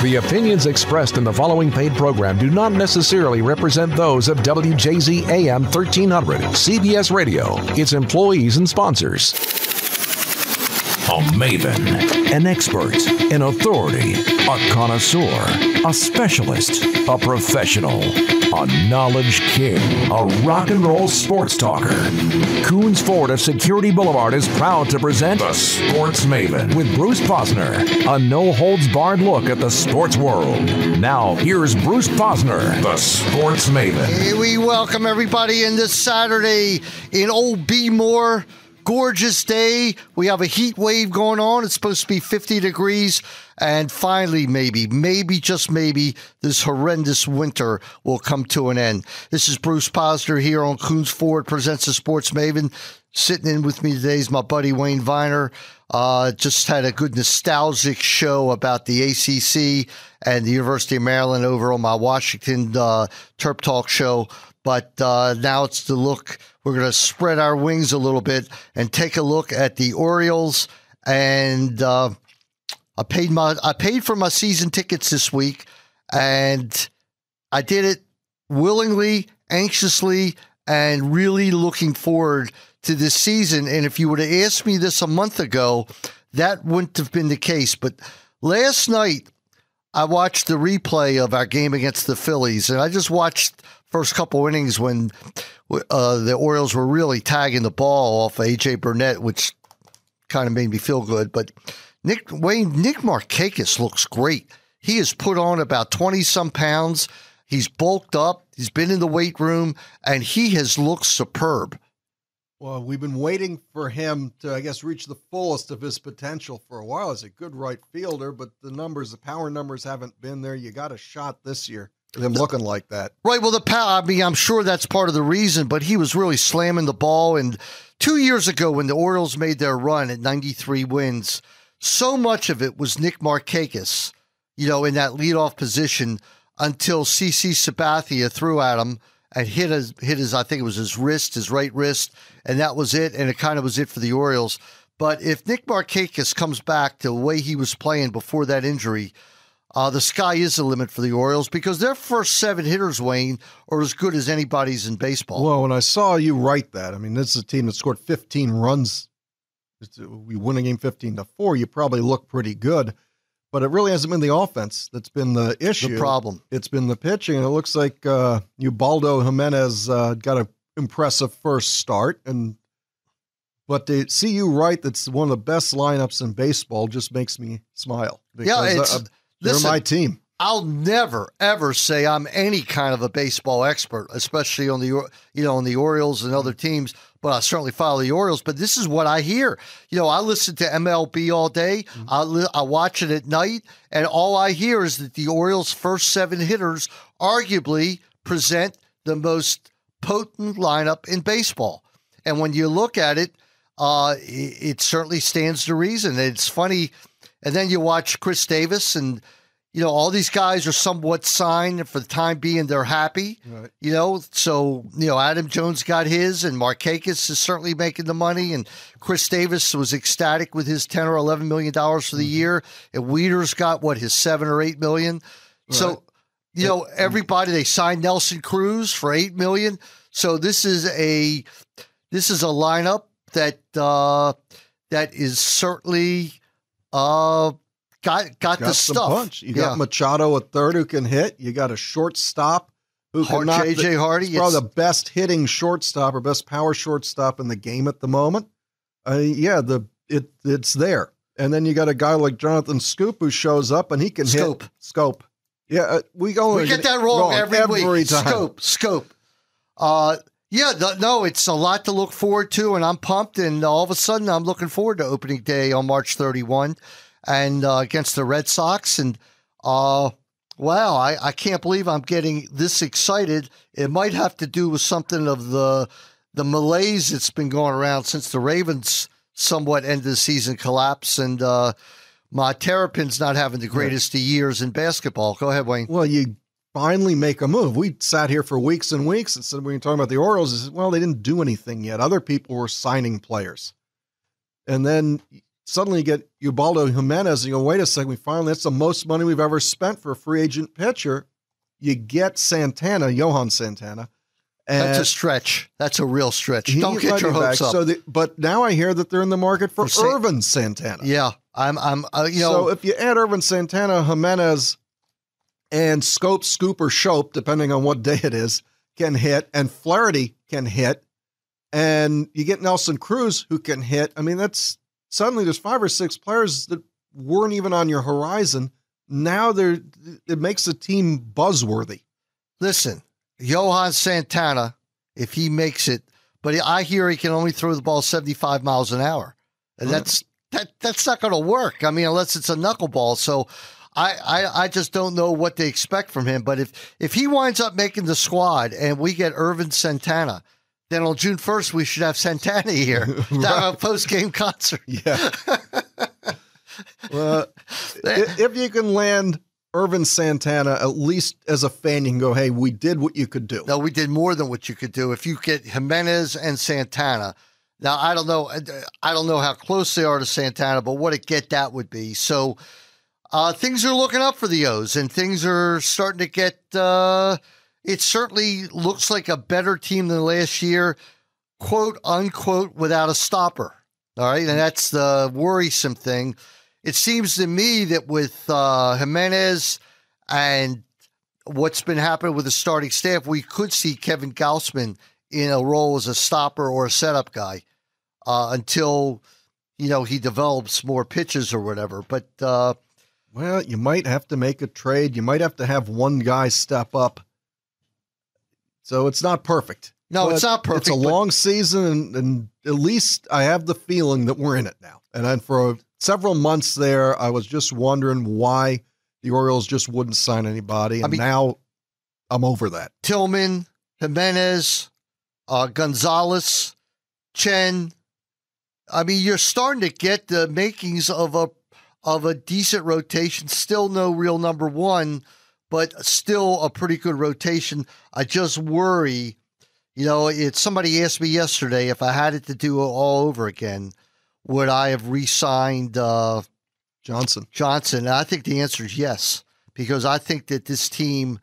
The opinions expressed in the following paid program do not necessarily represent those of WJZ AM 1300, CBS Radio, its employees and sponsors. A Maven, an expert, an authority, a connoisseur, a specialist, a professional, a knowledge king, a rock and roll sports talker. Coons Ford of Security Boulevard is proud to present The Sports Maven with Bruce Posner, a no-holds-barred look at the sports world. Now, here's Bruce Posner, The Sports Maven. Hey, we welcome everybody in this Saturday in Old Beemore. Gorgeous day. We have a heat wave going on. It's supposed to be 50 degrees. And finally, maybe, just maybe, this horrendous winter will come to an end. This is Bruce Posner here on Coons Ford Presents the Sports Maven. Sitting in with me today is my buddy Wayne Viner. Just had a good nostalgic show about the ACC and the University of Maryland over on my Washington Terp Talk show. But now it's the look. We're going to spread our wings a little bit and take a look at the Orioles. And I paid for my season tickets this week, and I did it willingly, anxiously, and really looking forward to this season. And if you would have asked me this a month ago, that wouldn't have been the case. But last night, I watched the replay of our game against the Phillies, and I just watched first couple innings when the Orioles were really tagging the ball off A.J. Burnett, which kind of made me feel good. But Nick Markakis looks great. He has put on about 20-some pounds. He's bulked up. He's been in the weight room, and he has looked superb. Well, we've been waiting for him to, I guess, reach the fullest of his potential for a while. He's a good right fielder, but the power numbers haven't been there. You got a shot this year with him looking like that. Right, well, the power, I'm sure that's part of the reason, but he was really slamming the ball. And 2 years ago when the Orioles made their run at 93 wins, so much of it was Nick Markakis, in that leadoff position until CC Sabathia threw at him and hit his, I think it was his right wrist, and that was it, and it kind of was it for the Orioles. But if Nick Markakis comes back to the way he was playing before that injury, the sky is the limit for the Orioles because their first 7 hitters, Wayne, are as good as anybody's in baseball. Well, when I saw you write that, this is a team that scored 15 runs. We win a game 15-4. You probably look pretty good. But it really hasn't been the offense that's been the issue. The problem. It's been the pitching, and it looks like Ubaldo Jimenez got an impressive first start. But to see you right, that's one of the best lineups in baseball just makes me smile. Because they're my team. I'll never, ever say I'm any kind of a baseball expert, especially on the Orioles and other teams. But I certainly follow the Orioles. But this is what I hear. I listen to MLB all day. Mm-hmm. I watch it at night. And all I hear is that the Orioles' first 7 hitters arguably present the most potent lineup in baseball. And when you look at it, it certainly stands to reason. It's funny. And then you watch Chris Davis and, all these guys are somewhat signed. For the time being, they're happy, right. So, Adam Jones got his, and Markakis is certainly making the money, and Chris Davis was ecstatic with his $10 or $11 million for the year, and Wieters got, his $7 or $8 million. Right. So, everybody, they signed Nelson Cruz for $8 million. So this is a lineup that is certainly got the stuff. Punch. You got Machado at third who can hit. You got a shortstop who can knock. J.J. Hardy. He's probably the best hitting shortstop or best power shortstop in the game at the moment. It's there. And then you got a guy like Jonathan Scoop who shows up and he can hit. Scope. Yeah, we get that wrong every week. Time. Scope. It's a lot to look forward to, and I'm pumped. And all of a sudden, I'm looking forward to opening day on March 31. And against the Red Sox. And, I can't believe I'm getting this excited. It might have to do with something of the malaise that's been going around since the Ravens somewhat end of the season collapse. And my Terrapins not having the greatest of years in basketball. Go ahead, Wayne. Well, you finally make a move. We sat here for weeks and weeks and said, when you're talking about the Orioles, they didn't do anything yet. Other people were signing players. And then suddenly you get Ubaldo Jimenez and you go, wait a second, that's the most money we've ever spent for a free agent pitcher. You get Johan Santana. And that's a stretch. That's a real stretch. Don't get your hopes up. But now I hear that they're in the market for Irvin Santana. Yeah, So if you add Irvin Santana, Jimenez, and Scoop or Shope, depending on what day it is, can hit, and Flaherty can hit, and you get Nelson Cruz who can hit. I mean, suddenly there's 5 or 6 players that weren't even on your horizon. Now it makes the team buzzworthy. Listen. Johan Santana, if he makes it, but I hear he can only throw the ball 75 miles an hour. And that's not going to work. I mean, unless it's a knuckleball. So I just don't know what they expect from him. But if he winds up making the squad and we get Irvin Santana, then on June 1st, we should have Santana here to have a post-game concert. Yeah. Well, if you can land Irvin Santana, at least as a fan, you can go, hey, we did what you could do. No, we did more than what you could do. If you get Jimenez and Santana, now I don't know how close they are to Santana, but what a get that would be. So things are looking up for the O's, and things are starting to get, it certainly looks like a better team than last year, quote unquote, without a stopper. All right. And that's the worrisome thing. It seems to me that with Jimenez and what's been happening with the starting staff, we could see Kevin Gausman in a role as a stopper or a setup guy until, he develops more pitches or whatever. But, well, you might have to make a trade. You might have to have one guy step up. So it's not perfect. No, it's not perfect. It's a long season, and at least I have the feeling that we're in it now. And then for several months there, I was just wondering why the Orioles just wouldn't sign anybody. And now I'm over that. Tillman, Jimenez, Gonzalez, Chen. I mean, you're starting to get the makings of a decent rotation. Still no real number one, but still a pretty good rotation. I just worry, somebody asked me yesterday if I had it to do it all over again, would I have re-signed Johnson? And I think the answer is yes, because I think that this team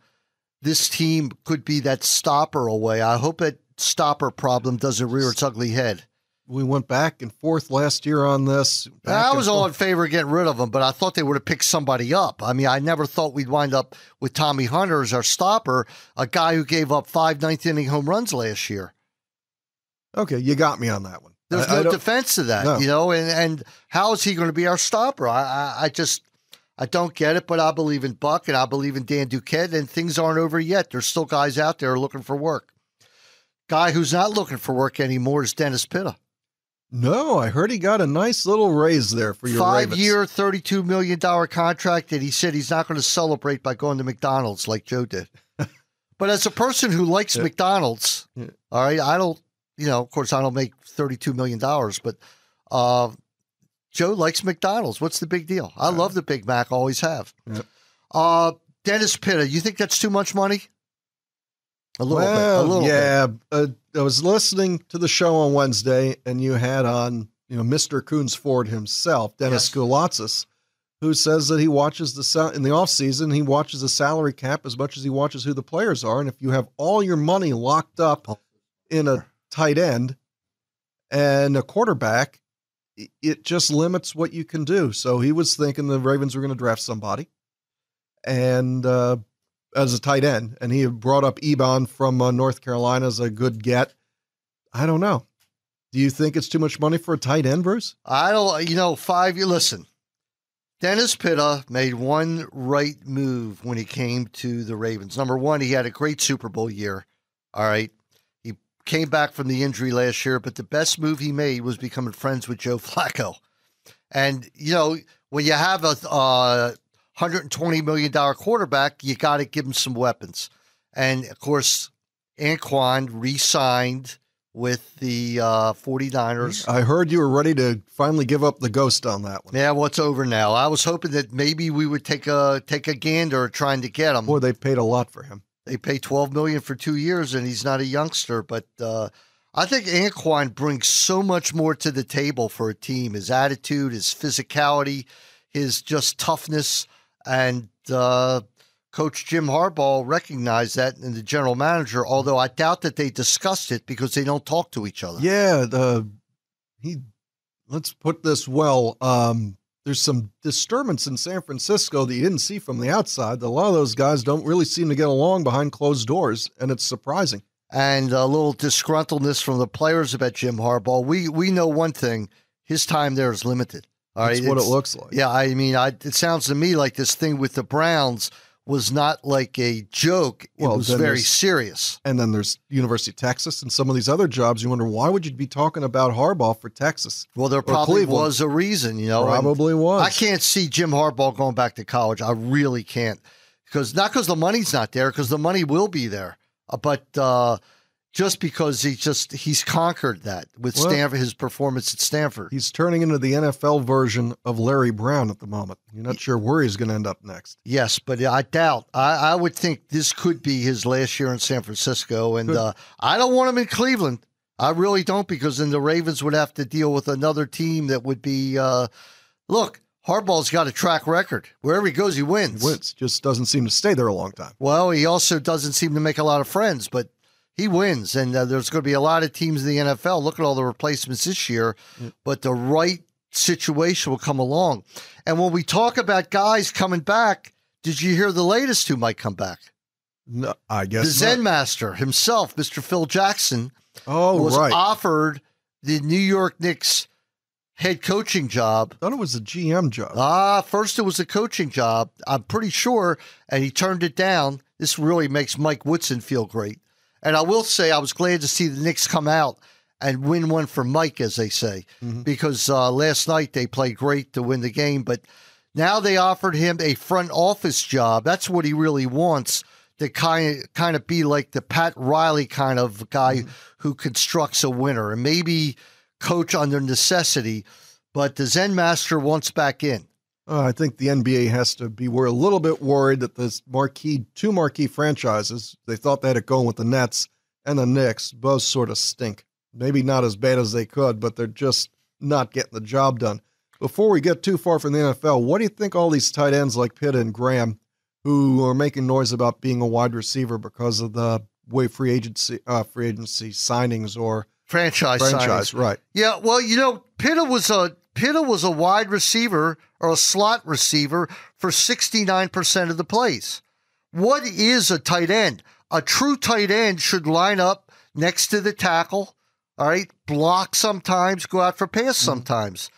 could be that stopper away. I hope that stopper problem doesn't rear its ugly head. We went back and forth last year on this. I was all in favor of getting rid of him, but I thought they would have picked somebody up. I mean, I never thought we'd wind up with Tommy Hunter as our stopper, a guy who gave up 5 ninth-inning home runs last year. Okay, you got me on that one. There's no defense to that, and how is he going to be our stopper? I don't get it, but I believe in Buck and I believe in Dan Duquette, and things aren't over yet. There's still guys out there looking for work. Guy who's not looking for work anymore is Dennis Pitta. No, I heard he got a nice little raise there for your Ravens. 5-year, $32 million contract that he said he's not going to celebrate by going to McDonald's like Joe did. But as a person who likes McDonald's, all right, I don't, of course I don't make $32 million, but Joe likes McDonald's. What's the big deal? I love the Big Mac, always have. Yep. Dennis Pitta, you think that's too much money? A little bit. I was listening to the show on Wednesday, and you had on, Mr. Coons Ford himself, Dennis Skoulatzis, who says that he watches in the offseason, he watches the salary cap as much as he watches who the players are. And if you have all your money locked up in a tight end and a quarterback, it just limits what you can do. So he was thinking the Ravens were going to draft somebody and as a tight end, and he brought up Ebon from North Carolina as a good get. I don't know. Do you think it's too much money for a tight end, Bruce? I don't, 5 years. Listen, Dennis Pitta made one right move when he came to the Ravens. Number one, he had a great Super Bowl year. All right. He came back from the injury last year, but the best move he made was becoming friends with Joe Flacco. And, when you have a $120 million quarterback, you got to give him some weapons. And, of course, Anquan re-signed with the 49ers. I heard you were ready to finally give up the ghost on that one. Yeah, well, it's over now. I was hoping that maybe we would take a gander trying to get him. Boy, they paid a lot for him. They paid $12 million for 2 years, and he's not a youngster. But I think Anquan brings so much more to the table for a team. His attitude, his physicality, his just toughness, and Coach Jim Harbaugh recognized that in the general manager, although I doubt that they discussed it because they don't talk to each other. Yeah, let's put this well. There's some disturbance in San Francisco that you didn't see from the outside. A lot of those guys don't really seem to get along behind closed doors, and it's surprising. And a little disgruntledness from the players about Jim Harbaugh. We know one thing: his time there is limited. All right, that's what it looks like. Yeah, I mean, it sounds to me like this thing with the Browns was not like a joke. It was very serious. And then there's University of Texas and some of these other jobs. You wonder, why would you be talking about Harbaugh for Texas? Well, there probably was a reason, Probably was. I can't see Jim Harbaugh going back to college. I really can't. Not because the money's not there, because the money will be there. But just because he's conquered that with Stanford, his performance at Stanford. He's turning into the NFL version of Larry Brown at the moment. You're not sure where he's going to end up next. Yes, but I doubt. I would think this could be his last year in San Francisco, and I don't want him in Cleveland. I really don't, because then the Ravens would have to deal with another team that would be look, Harbaugh's got a track record. Wherever he goes, he wins. He wins. Just doesn't seem to stay there a long time. Well, he also doesn't seem to make a lot of friends, but he wins, and there's going to be a lot of teams in the NFL. Look at all the replacements this year, but the right situation will come along. And when we talk about guys coming back, did you hear the latest who might come back? No, I guess the Zen Master himself, Mr. Phil Jackson, was right. offered the New York Knicks head coaching job. I thought it was a GM job. First it was a coaching job, I'm pretty sure, and he turned it down. This really makes Mike Woodson feel great. And I will say I was glad to see the Knicks come out and win one for Mike, as they say, because last night they played great to win the game. But now they offered him a front office job. That's what he really wants, to kind of be like the Pat Riley kind of guy who constructs a winner and maybe coach under necessity. But the Zen Master wants back in. I think the NBA has to be a little bit worried that this two marquee franchises, they thought they had it going with the Nets and the Knicks, both sort of stink. Maybe not as bad as they could, but they're just not getting the job done. Before we get too far from the NFL, what do you think all these tight ends like Pitt and Graham, who are making noise about being a wide receiver because of the way free agency signings or franchise, right? Yeah, well, Pitta was a wide receiver or a slot receiver for 69% of the plays. What is a tight end? A true tight end should line up next to the tackle, all right, block sometimes, go out for pass sometimes.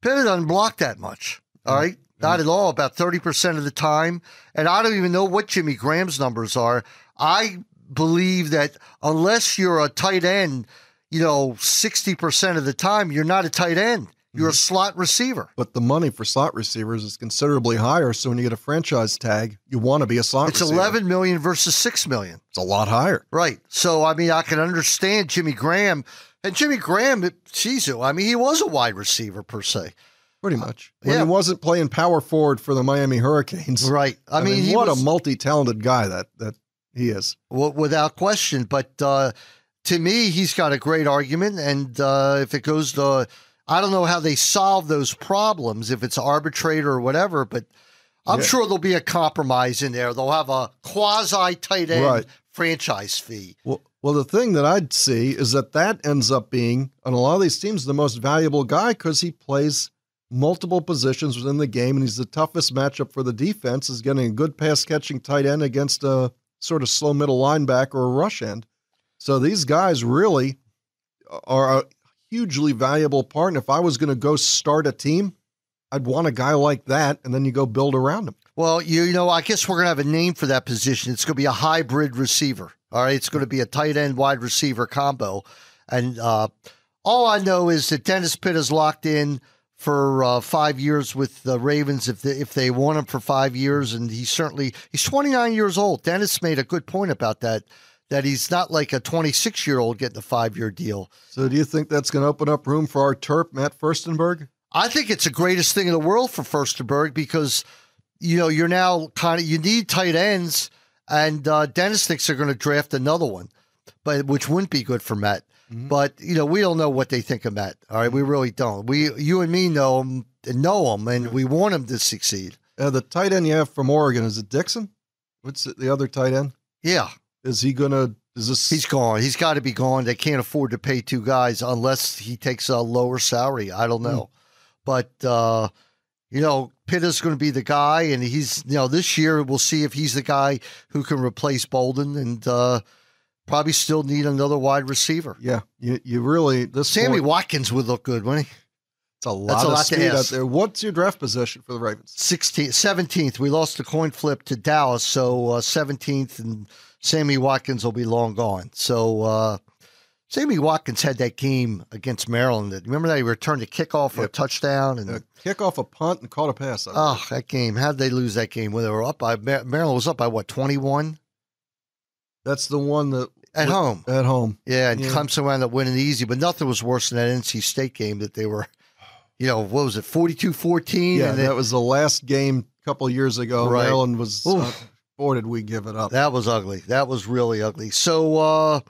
Pitta doesn't block that much, all right? Not at all, about 30% of the time. And I don't even know what Jimmy Graham's numbers are. I believe that unless you're a tight end, 60% of the time, you're not a tight end. You're a slot receiver. But the money for slot receivers is considerably higher, so when you get a franchise tag, you want to be a slot receiver. It's $11 million versus $6 million. It's a lot higher. Right. So, I can understand Jimmy Graham. And Jimmy Graham, he was a wide receiver per se. Pretty much. When he wasn't playing power forward for the Miami Hurricanes. Right. I mean, what a multi-talented guy that he is. Well, without question. But to me, he's got a great argument. And if it goes to, I don't know how they solve those problems, if it's arbitrator or whatever, but I'm sure there'll be a compromise in there. They'll have a quasi-tight end franchise fee. Well, the thing that I'd see is that ends up being, on a lot of these teams, the most valuable guy because he plays multiple positions within the game, and he's the toughest matchup for the defense, is getting a good pass-catching tight end against a sort of slow middle linebacker or a rush end. So these guys really are a hugely valuable part, and if I was going to go start a team, I'd want a guy like that, and then you go build around him. Well, I guess we're going to have a name for that position. It's going to be a hybrid receiver. All right, it's going to be a tight end wide receiver combo. And all I know is that Dennis Pitt is locked in for 5 years with the Ravens if they want him for 5 years, and he's 29 years old. Dennis made a good point about that he's not like a 26-year-old getting a 5-year deal. So do you think that's going to open up room for our Terp, Matt Furstenberg? I think it's the greatest thing in the world for Furstenberg because, you're now you need tight ends, and Dennis thinks they're going to draft another one, which wouldn't be good for Matt. But, we don't know what they think of Matt. All right, we really don't. You and me know him, and we want him to succeed. The tight end you have from Oregon, is it Dixon? What's the other tight end? Yeah. Is he going to... He's gone. He's got to be gone. They can't afford to pay two guys unless he takes a lower salary. I don't know. But, Pitta's going to be the guy, and he's, this year we'll see if he's the guy who can replace Bolden, and probably still need another wide receiver. Yeah, you really... Sammy Watkins would look good, wouldn't he? It's a lot of speed out there. What's your draft position for the Ravens? 17th. We lost the coin flip to Dallas, so 17th, and Sammy Watkins will be long gone. So Sammy Watkins had that game against Maryland. Remember that he returned a kickoff for a touchdown? And kickoff, a punt, and caught a pass. That game. How did they lose that game? When they were up by Maryland was up by what, 21? That's the one that at home. At home. Yeah, and Clemson wound up winning easy, but nothing was worse than that NC State game that they were, what was it, 42-14? Yeah, that was the last game a couple of years ago. Right. Maryland was, boy, did we give it up. That was ugly. That was really ugly. So,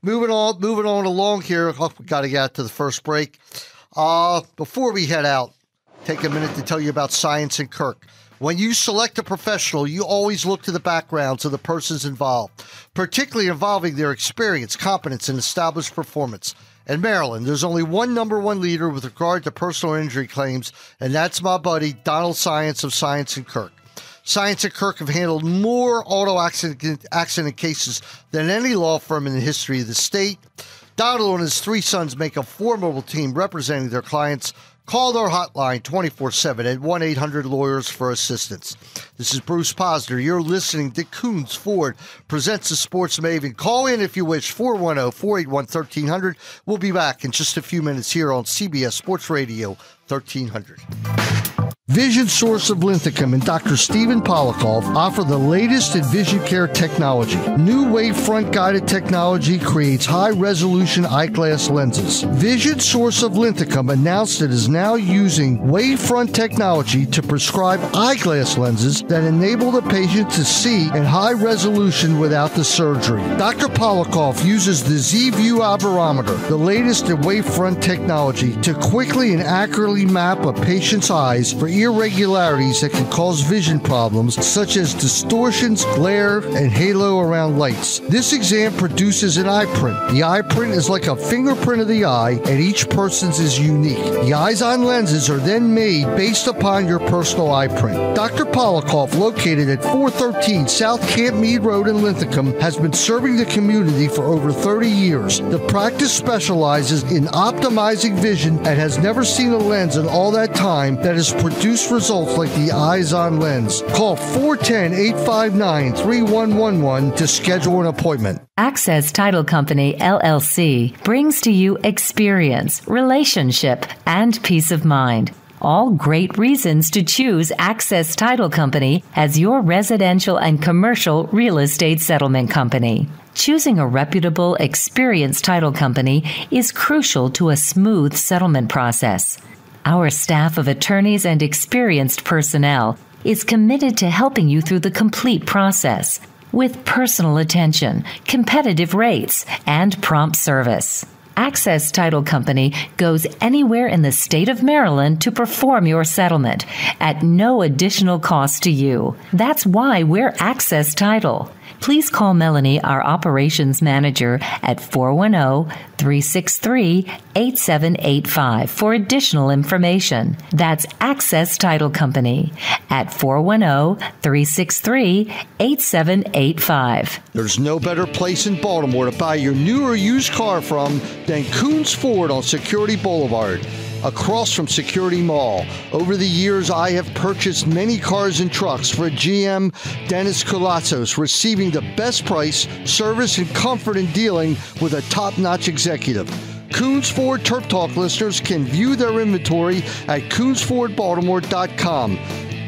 moving on along here. We got to get to the first break. Before we head out, take a minute to tell you about Science and Kirk. When you select a professional, you always look to the backgrounds of the persons involved, particularly involving their experience, competence, and established performance. In Maryland, there's only one number one leader with regard to personal injury claims, and that's my buddy, Donald Science of Science and Kirk. Science and Kirk have handled more auto accident cases than any law firm in the history of the state. Donald and his three sons make a formidable team representing their clients. Call their hotline 24/7 at 1-800-LAWYERS for assistance. This is Bruce Posner. You're listening to Coons Ford presents the Sports Maven. Call in if you wish, 410-481-1300. We'll be back in just a few minutes here on CBS Sports Radio 1300. Vision Source of Linthicum and Dr. Stephen Polikoff offer the latest in vision care technology. New wavefront guided technology creates high-resolution eyeglass lenses. Vision Source of Linthicum announced it is now using wavefront technology to prescribe eyeglass lenses that enable the patient to see in high resolution without the surgery. Dr. Polikoff uses the Z-View Aberrometer, the latest in wavefront technology, to quickly and accurately map a patient's eyes for irregularities that can cause vision problems such as distortions, glare, and halo around lights. This exam produces an eye print. The eye print is like a fingerprint of the eye, and each person's is unique. The eyes-on lenses are then made based upon your personal eye print. Dr. Polikoff, located at 413 South Camp Mead Road in Linthicum, has been serving the community for over 30 years. The practice specializes in optimizing vision and has never seen a lens in all that time that has produced results like the eyes-on lens. Call 410-859-3111 to schedule an appointment. Access Title Company, LLC, brings to you experience, relationship, and peace of mind. All great reasons to choose Access Title Company as your residential and commercial real estate settlement company. Choosing a reputable, experienced title company is crucial to a smooth settlement process. Our staff of attorneys and experienced personnel is committed to helping you through the complete process with personal attention, competitive rates, and prompt service. Access Title Company goes anywhere in the state of Maryland to perform your settlement at no additional cost to you. That's why we're Access Title. Please call Melanie, our operations manager, at 410-363-8785 for additional information. That's Access Title Company at 410-363-8785. There's no better place in Baltimore to buy your new or used car from than Coons Ford on Security Boulevard, across from Security Mall. Over the years, I have purchased many cars and trucks for GM Dennis Koulatsos, receiving the best price, service, and comfort in dealing with a top-notch executive. Coons Ford Turf Talk listeners can view their inventory at CoonsFordBaltimore.com.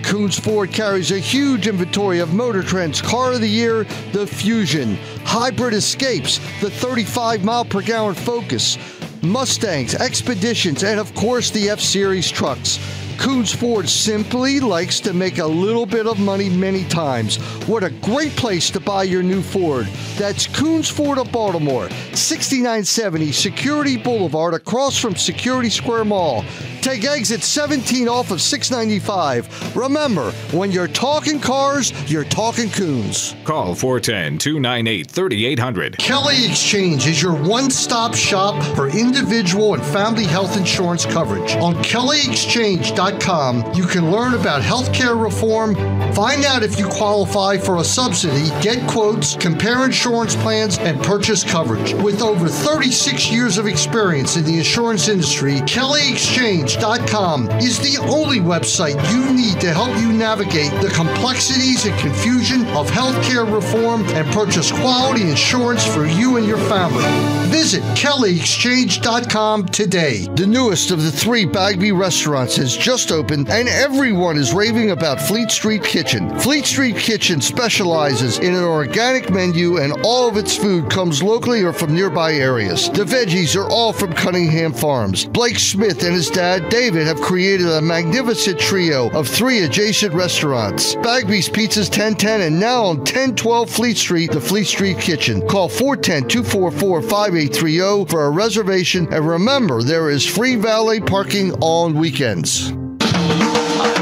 Coons Ford carries a huge inventory of Motor Trend's Car of the Year, the Fusion, Hybrid Escapes, the 35-mile-per-gallon Focus, Mustangs, Expeditions, and of course the F-Series trucks. Coons Ford simply likes to make a little bit of money many times. What a great place to buy your new Ford. That's Coons Ford of Baltimore, 6970 Security Boulevard across from Security Square Mall. Take exit 17 off of 695. Remember, when you're talking cars, you're talking Coons. Call 410-298-3800. Kelly Exchange is your one-stop shop for individual and family health insurance coverage. On KellyExchange.com, you can learn about healthcare reform, find out if you qualify for a subsidy, get quotes, compare insurance plans, and purchase coverage. With over 36 years of experience in the insurance industry, KellyExchange.com is the only website you need to help you navigate the complexities and confusion of healthcare reform and purchase quality insurance for you and your family. Visit KellyExchange.com today. The newest of the 3 Bagby restaurants has just opened, and everyone is raving about Fleet Street Kitchen. Fleet Street Kitchen specializes in an organic menu, and all of its food comes locally or from nearby areas. The veggies are all from Cunningham Farms. Blake Smith and his dad, David, have created a magnificent trio of 3 adjacent restaurants. Bagby's Pizza's 1010, and now on 1012 Fleet Street, the Fleet Street Kitchen. Call 410-244-5830 for a reservation, and remember, there is free valet parking on weekends.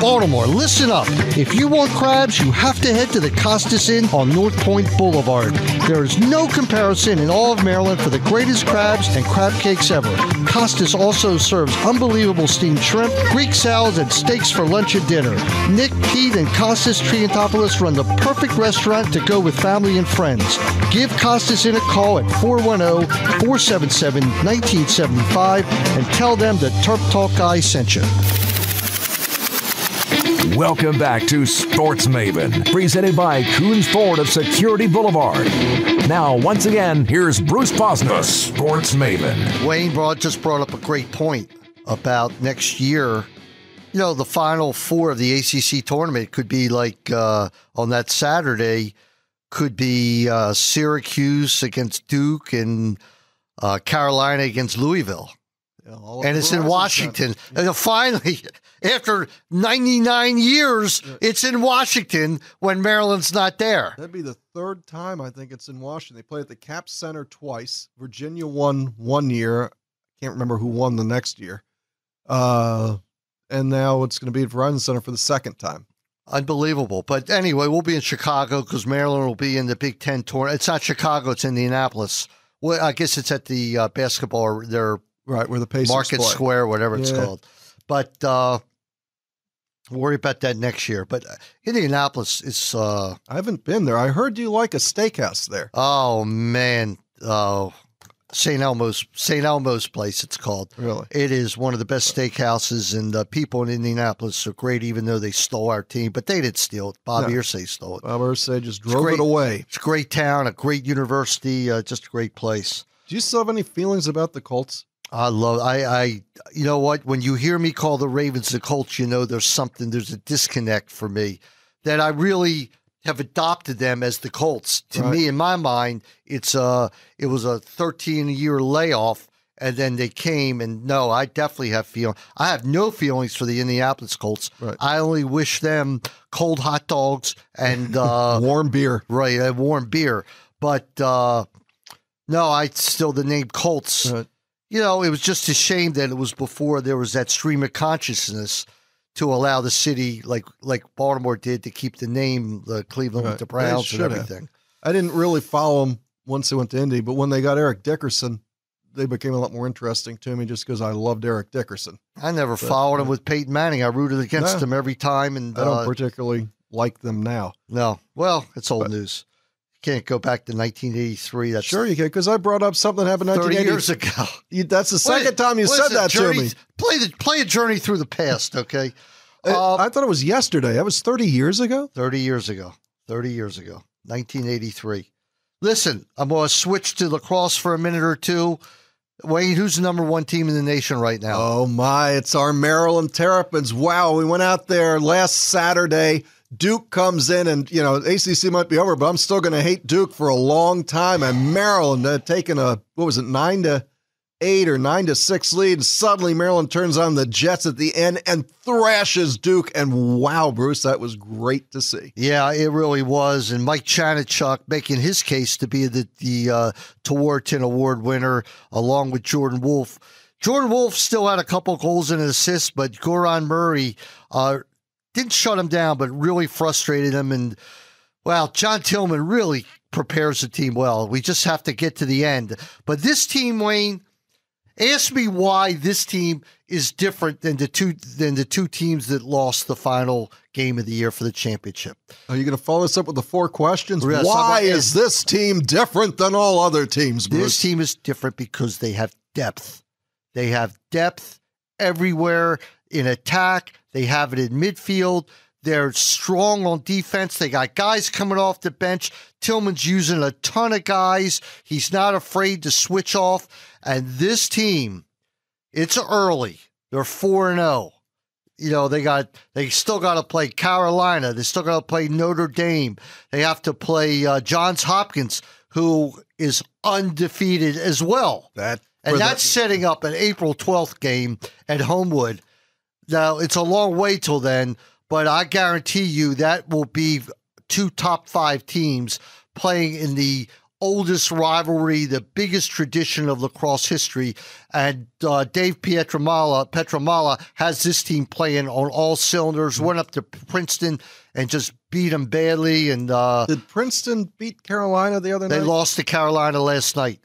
Baltimore, listen up. If you want crabs, you have to head to the Costas Inn on North Point Boulevard. There is no comparison in all of Maryland for the greatest crabs and crab cakes ever. Costas also serves unbelievable steamed shrimp, Greek salads, and steaks for lunch and dinner. Nick, Pete, and Costas Triantopoulos run the perfect restaurant to go with family and friends. Give Costas Inn a call at 410-477-1975 and tell them that Turp Talk Guy sent you. Welcome back to Sports Maven, presented by Coons Ford of Security Boulevard. Now, once again, here's Bruce Posner, Sports Maven. Wayne just brought up a great point about next year. You know, the Final Four of the ACC tournament could be like on that Saturday, could be Syracuse against Duke and Carolina against Louisville. Yeah, and it's in Washington. And finally, after 99 years, it's in Washington when Maryland's not there. That'd be the 3rd time I think it's in Washington. They played at the Cap Center twice. Virginia won one year. Can't remember who won the next year. And now it's going to be at Verizon Center for the 2nd time. Unbelievable. But anyway, we'll be in Chicago because Maryland will be in the Big Ten tournament. It's not Chicago. It's Indianapolis. Well, I guess it's at the basketball. Right, where the Pacers Market play. Square, whatever it's called. But worry about that next year. But Indianapolis is... I haven't been there. I heard you like a steakhouse there. Oh, man. St. Elmo's place, it's called. Really? It is one of the best steakhouses, and the people in Indianapolis are great, even though they stole our team. But they didn't steal it. Bob Irsay stole it. Bob Irsay just drove it away. It's a great town, a great university, just a great place. Do you still have any feelings about the Colts? You know what? When you hear me call the Ravens the Colts, you know there's a disconnect for me that I really have adopted them as the Colts. To me, in my mind, it was a 13-year layoff, and then they came, and no, I definitely have feelings. I have no feelings for the Indianapolis Colts. Right. I only wish them cold hot dogs and warm beer. Right, warm beer. But no, the name Colts. Right. You know, it was just a shame that it was before there was that stream of consciousness to allow the city, like Baltimore did, to keep the name, the Cleveland with the Browns and everything. I didn't really follow them once they went to Indy, but when they got Eric Dickerson, they became a lot more interesting to me just because I loved Eric Dickerson. I never followed him with Peyton Manning. I rooted against him every time. And I don't particularly like them now. No. Well, it's old news. Can't go back to 1983. That's sure you can, because I brought up something that happened 30 years ago. That's the second time you said that to me. Play a journey through the past, okay? I thought it was yesterday. That was 30 years ago? 30 years ago. 1983. Listen, I'm going to switch to lacrosse for a minute or two. Wayne, who's the number 1 team in the nation right now? Oh, my. It's our Maryland Terrapins. Wow, we went out there last Saturday. Duke comes in, and, you know, ACC might be over, but I'm still going to hate Duke for a long time. And Maryland taking a, 9-8 8 or 9-6 lead. And suddenly Maryland turns on the Jets at the end and thrashes Duke. And wow, Bruce, that was great to see. Yeah, it really was. And Mike Chanachuk making his case to be the Tewaaraton Award winner along with Jordan Wolfe. Jordan Wolfe still had a couple goals and an assist, but Goran Murray didn't shut him down, but really frustrated him. And, well, John Tillman really prepares the team well. We just have to get to the end. But this team, Wayne, ask me why this team is different than the two teams that lost the final game of the year for the championship. Are you going to follow this up with the 4 questions? Yes, why is this team different than all other teams, Bruce? This team is different because they have depth. They have depth everywhere in attack. They have it in midfield. They're strong on defense. They got guys coming off the bench. Tillman's using a ton of guys. He's not afraid to switch off. And this team, it's early. They're 4-0. You know, they still got to play Carolina. They still got to play Notre Dame. They have to play Johns Hopkins, who is undefeated as well. That's setting up an April 12th game at Homewood. Now, it's a long way till then, but I guarantee you that will be 2 top 5 teams playing in the oldest rivalry, the biggest tradition of lacrosse history. And Dave Pietramala has this team playing on all cylinders. Went up to Princeton and just beat them badly. And did Princeton beat Carolina the other night? They lost to Carolina last night.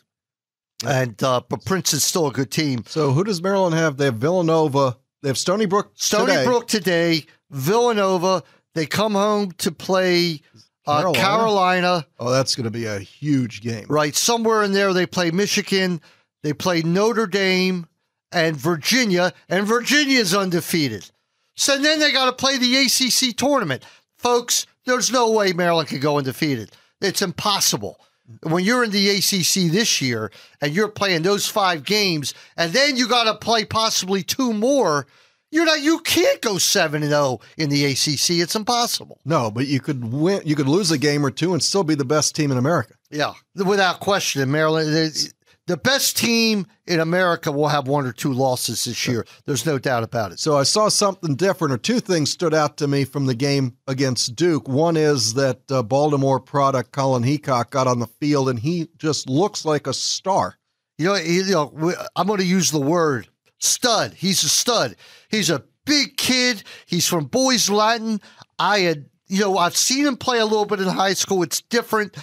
And but Princeton's still a good team. So who does Maryland have? They have Villanova. They have Stony Brook today. Villanova. They come home to play Carolina. Oh, that's going to be a huge game. Right. Somewhere in there, they play Michigan. They play Notre Dame and Virginia. And Virginia's undefeated. So then they got to play the ACC tournament. Folks, there's no way Maryland can go undefeated. It's impossible. When you're in the ACC this year and you're playing those 5 games, and then you got to play possibly 2 more, you can't go 7-0 in the ACC. It's impossible. No, but you could win. You could lose a game or 2 and still be the best team in America. Yeah, without question. Maryland, the best team in America will have 1 or 2 losses this year. There's no doubt about it. So I saw something different, or 2 things stood out to me from the game against Duke. One is that Baltimore product Colin Heacock got on the field, and he just looks like a star. I'm going to use the word stud. He's a stud. He's a big kid. He's from Boys Latin. I've seen him play a little bit in high school. It's different.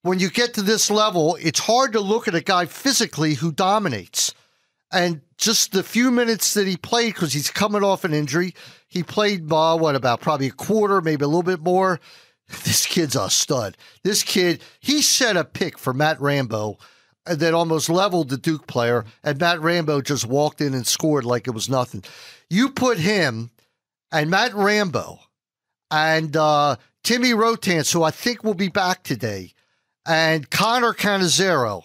When you get to this level, it's hard to look at a guy physically who dominates. And just the few minutes that he played, because he's coming off an injury, he played, probably a quarter, maybe a little bit more. This kid's a stud. This kid, he set a pick for Matt Rambo that almost leveled the Duke player, and Matt Rambo just walked in and scored like it was nothing. You put him and Matt Rambo and Timmy Rotance, who I think will be back today, and Connor Cannizzaro.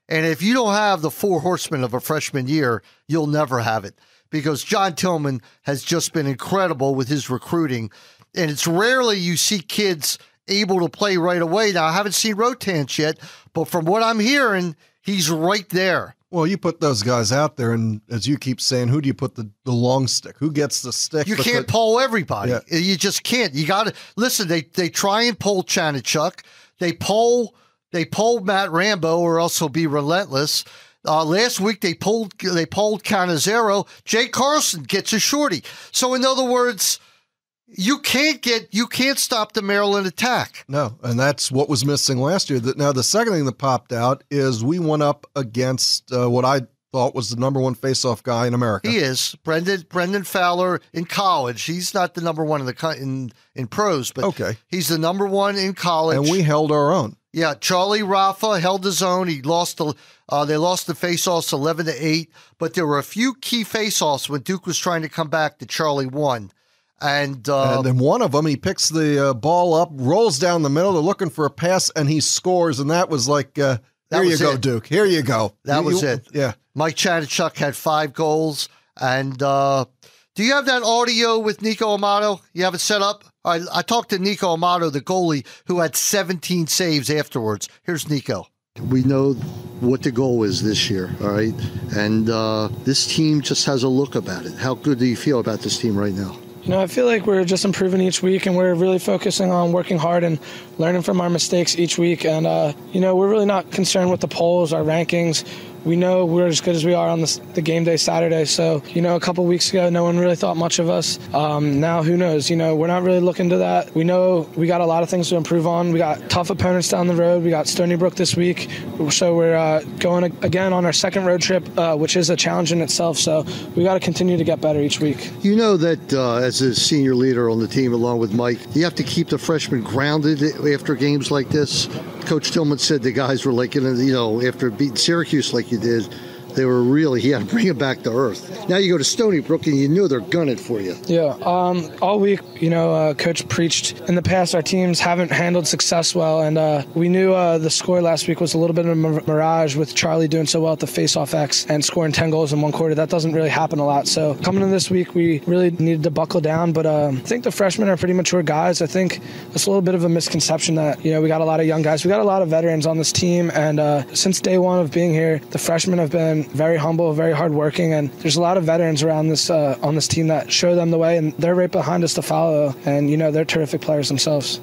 And if you don't have the 4 horsemen of a freshman year, you'll never have it, because John Tillman has just been incredible with his recruiting. And it's rarely you see kids able to play right away. Now, I haven't seen Rotance yet, but from what I'm hearing, he's right there. Well, you put those guys out there, and as you keep saying, who do you put the long stick? Who gets the stick? You can't poll everybody. Yeah. You just can't. You got to listen. They try and poll Chanachuk. They poll Matt Rambo, or else he'll be relentless. Last week they polled Cannizzaro. Jay Carlson gets a shorty. So in other words, you can't stop the Maryland attack. No, and that's what was missing last year. Now the second thing that popped out is we went up against what I thought was the number 1 faceoff guy in America. He is Brendan Fowler in college. He's not the number 1 in pros, but okay, he's the number 1 in college. And we held our own. Yeah, Charlie Rafa held his own. They lost the faceoffs 11-8, but there were a few key faceoffs when Duke was trying to come back that Charlie won. And then one of them, he picks the ball up, rolls down the middle. They're looking for a pass, and he scores. And that was like, here you go, Duke. Here you go. That was it. Yeah. Mike Chanachuk had 5 goals. And do you have that audio with Nico Amato? You have it set up? I talked to Nico Amato, the goalie, who had 17 saves afterwards. Here's Nico. We know what the goal is this year, all right? And this team just has a look about it. How good do you feel about this team right now? I feel like we're just improving each week, and we're really focusing on working hard and learning from our mistakes each week. And, we're really not concerned with the polls, our rankings. We know we're as good as we are on the game day Saturday. So, a couple weeks ago, no one really thought much of us. Now, who knows? We're not really looking to that. We know we got a lot of things to improve on. We got tough opponents down the road. We got Stony Brook this week. So we're going again on our second road trip, which is a challenge in itself. So we got to continue to get better each week. You know that as a senior leader on the team, along with Mike, you have to keep the freshmen grounded after games like this. Coach Tillman said the guys were like, after beating Syracuse like you did, he had to bring them back to earth. Now you go to Stony Brook and you know they're gunning for you. Yeah, all week, Coach preached in the past our teams haven't handled success well, and we knew the score last week was a little bit of a mirage with Charlie doing so well at the face-off X and scoring 10 goals in one quarter. That doesn't really happen a lot. So coming in this week, we really needed to buckle down, but I think the freshmen are pretty mature guys. I think it's a little bit of a misconception that, we got a lot of young guys. We got a lot of veterans on this team, and since day one of being here, the freshmen have been very humble, very hardworking, and there's a lot of veterans around this on this team that show them the way, and they're right behind us to follow, and they're terrific players themselves.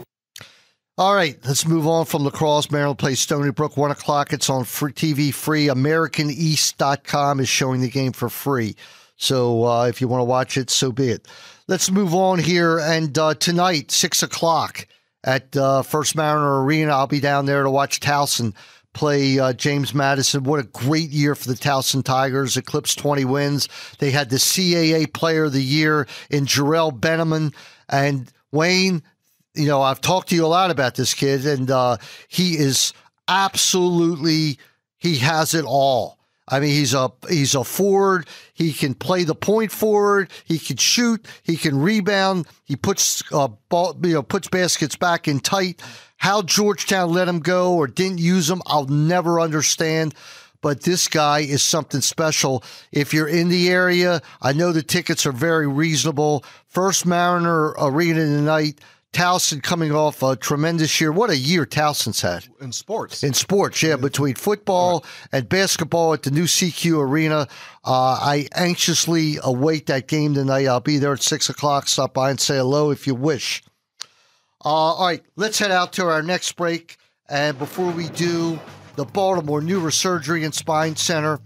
All right, let's move on from lacrosse. Maryland plays Stony Brook, 1 o'clock. It's on TV free. AmericanEast.com is showing the game for free. So if you want to watch it, so be it. Let's move on here, and tonight, 6 o'clock at First Mariner Arena, I'll be down there to watch Towson play James Madison. What a great year for the Towson Tigers. Eclipsed 20 wins. They had the CAA Player of the Year in Jarrell Benneman. And Wayne, I've talked to you a lot about this kid, and he is absolutely, he has it all. I mean, he's a forward. He can play the point forward. He can shoot. He can rebound. He puts puts baskets back in tight. How Georgetown let him go or didn't use him, I'll never understand. But this guy is something special. If you're in the area, I know the tickets are very reasonable. First Mariner Arena tonight. Towson coming off a tremendous year. What a year Towson's had. In sports. In sports, yeah, between football and basketball at the new CQ Arena. I anxiously await that game tonight. I'll be there at 6 o'clock. Stop by and say hello if you wish. All right, let's head out to our next break. And before we do, the Baltimore Neurosurgery and Spine Center,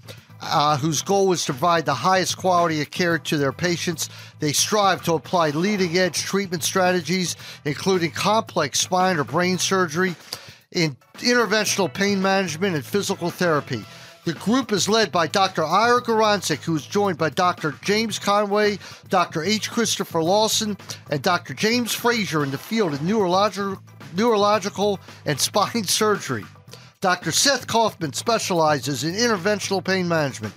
whose goal is to provide the highest quality of care to their patients. They strive to apply leading-edge treatment strategies, including complex spine or brain surgery, in interventional pain management, and physical therapy. The group is led by Dr. Ira Garancic, who is joined by Dr. James Conway, Dr. H. Christopher Lawson, and Dr. James Frazier in the field of neurological and spine surgery. Dr. Seth Kaufman specializes in interventional pain management.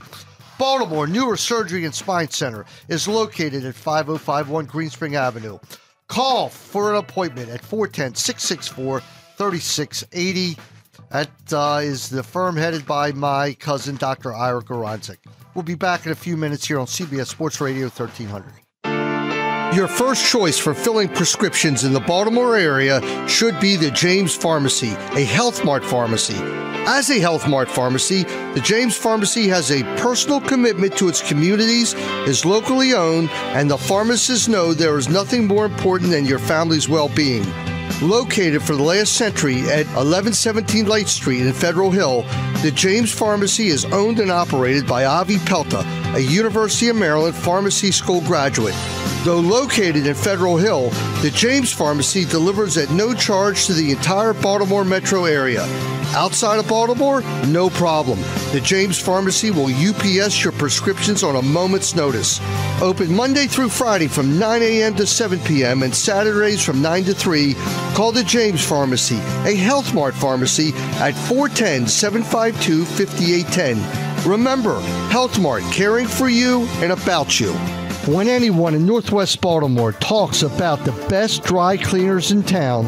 Baltimore Neurosurgery and Spine Center is located at 5051 Greenspring Avenue. Call for an appointment at 410-664-3680. That is the firm headed by my cousin, Dr. Ira Garancic. We'll be back in a few minutes here on CBS Sports Radio 1300. Your first choice for filling prescriptions in the Baltimore area should be the James Pharmacy, a Health Mart pharmacy. As a Health Mart pharmacy, the James Pharmacy has a personal commitment to its communities, is locally owned, and the pharmacists know there is nothing more important than your family's well-being. Located for the last century at 1117 Light Street in Federal Hill, the James Pharmacy is owned and operated by Avi Pelta, a University of Maryland pharmacy school graduate. Though located in Federal Hill, the James Pharmacy delivers at no charge to the entire Baltimore metro area. Outside of Baltimore, no problem. The James Pharmacy will UPS your prescriptions on a moment's notice. Open Monday through Friday from 9 a.m. to 7 p.m. and Saturdays from 9 to 3. Call the James Pharmacy, a Health Mart pharmacy at 410-752-5810. Remember, Health Mart, caring for you and about you. When anyone in Northwest Baltimore talks about the best dry cleaners in town,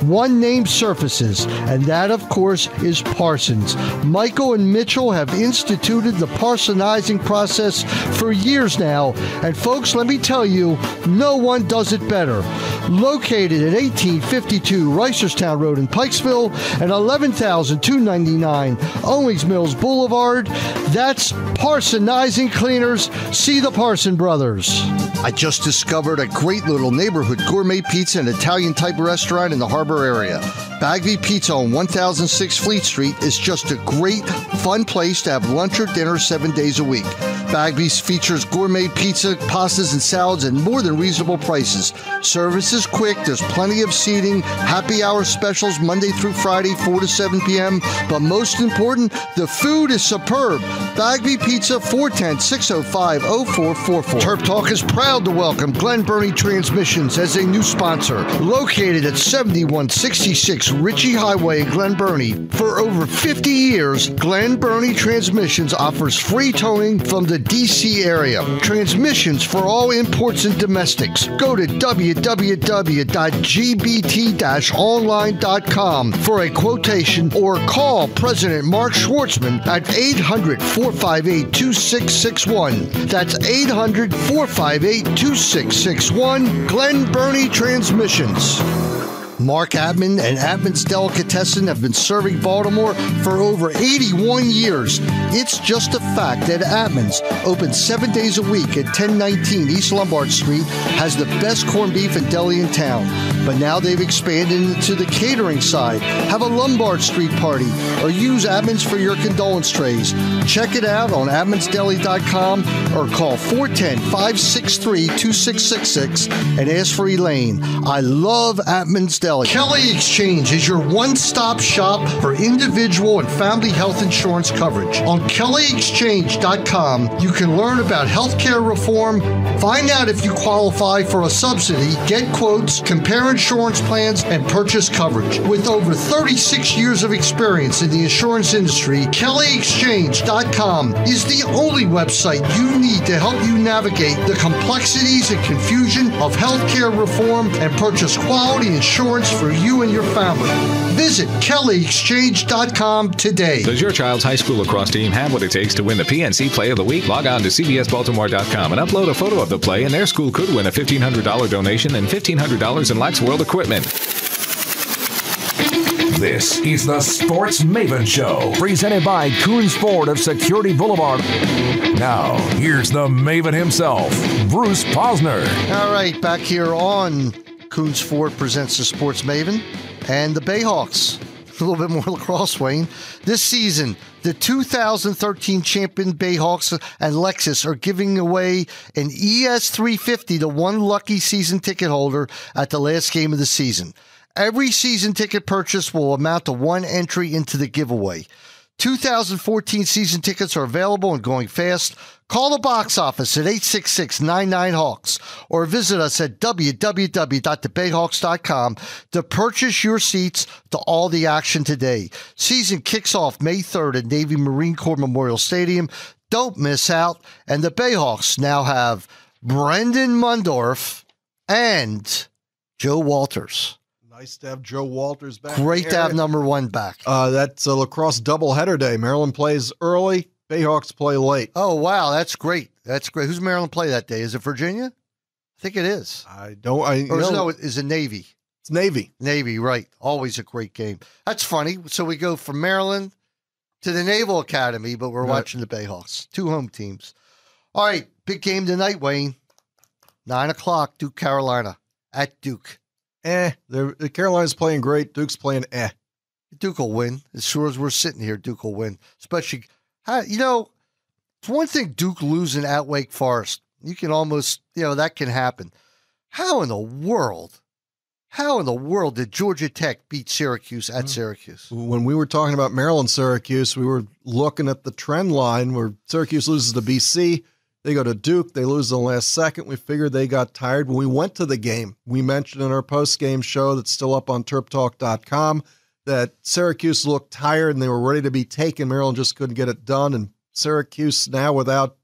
one name surfaces, and that, of course, is Parsons. Michael and Mitchell have instituted the Parsonizing process for years now, and folks, let me tell you, no one does it better. Located at 1852 Reisterstown Road in Pikesville and 11,299 Owings Mills Boulevard, that's Parsonizing Cleaners. See the Parson Brothers. I just discovered a great little neighborhood gourmet pizza and Italian-type restaurant in the Harbor area. Bagby Pizza on 1006 Fleet Street is just a great, fun place to have lunch or dinner 7 days a week. Bagby's features gourmet pizza, pastas, and salads at more than reasonable prices. Service is quick, there's plenty of seating, happy hour specials Monday through Friday, 4 to 7 p.m. But most important, the food is superb. Bagby Pizza, 410-605-0444. Turf Talk is proud to welcome Glen Burnie Transmissions as a new sponsor. Located at 7166 Ritchie Highway in Glen Burnie. For over 50 years, Glen Burnie Transmissions offers free towing from the D.C. area. Transmissions for all imports and domestics. Go to www.gbt-online.com for a quotation or call President Mark Schwartzman at 800-458-2661. That's 800-458-2661. Glen Burnie Transmissions. Mark Abman and Abman's Delicatessen have been serving Baltimore for over 81 years. It's just a fact that Abman's, open 7 days a week at 1019 East Lombard Street, has the best corned beef and deli in town. But now they've expanded into the catering side. Have a Lombard Street party or use Abman's for your condolence trays. Check it out on abmansdeli.com or call 410-563-2666 and ask for Elaine. I love Abman's Deli. Kelly Exchange is your one-stop shop for individual and family health insurance coverage. On kellyexchange.com, you can learn about healthcare reform, find out if you qualify for a subsidy, get quotes, compare insurance plans, and purchase coverage. With over 36 years of experience in the insurance industry, kellyexchange.com is the only website you need to help you navigate the complexities and confusion of healthcare reform and purchase quality insurance for you and your family. Visit kellyexchange.com today. Does your child's high school lacrosse team have what it takes to win the PNC Play of the Week? Log on to cbsbaltimore.com and upload a photo of the play, and their school could win a $1,500 donation and $1,500 in Lex World equipment. This is the Sports Maven Show, presented by Coons Ford of Security Boulevard. Now, here's the Maven himself, Bruce Posner. All right, back here on Coons Ford presents the Sports Maven and the Bayhawks. A little bit more lacrosse, Wayne. This season, the 2013 champion Bayhawks and Lexus are giving away an ES350 to one lucky season ticket holder at the last game of the season. Every season ticket purchase will amount to one entry into the giveaway. 2014 season tickets are available and going fast. Call the box office at 866-99-HAWKS or visit us at www.thebayhawks.com to purchase your seats to all the action today. Season kicks off May 3rd at Navy Marine Corps Memorial Stadium. Don't miss out. And the Bayhawks now have Brendan Mundorf and Joe Walters. Nice to have Joe Walters back. Great to have number one back. That's a lacrosse doubleheader day. Maryland plays early. Bayhawks play late. Oh, wow. That's great. That's great. Who's Maryland play that day? Is it Virginia? I think it is. Is it Navy? It's Navy. Navy, right. Always a great game. That's funny. So we go from Maryland to the Naval Academy, but we're watching the Bayhawks. Two home teams. All right. Big game tonight, Wayne. 9 o'clock, Duke, Carolina. At Duke. The Carolina's playing great. Duke's playing Duke will win. As sure as we're sitting here, Duke will win. Especially, it's one thing Duke losing at Wake Forest. You can almost, that can happen. How in the world did Georgia Tech beat Syracuse at Syracuse? When we were talking about Maryland-Syracuse, we were looking at the trend line where Syracuse loses to BC. They go to Duke. They lose in the last second. We figured they got tired. When we went to the game, we mentioned in our post-game show that's still up on turptalk.com that Syracuse looked tired and they were ready to be taken. Maryland just couldn't get it done. And Syracuse now without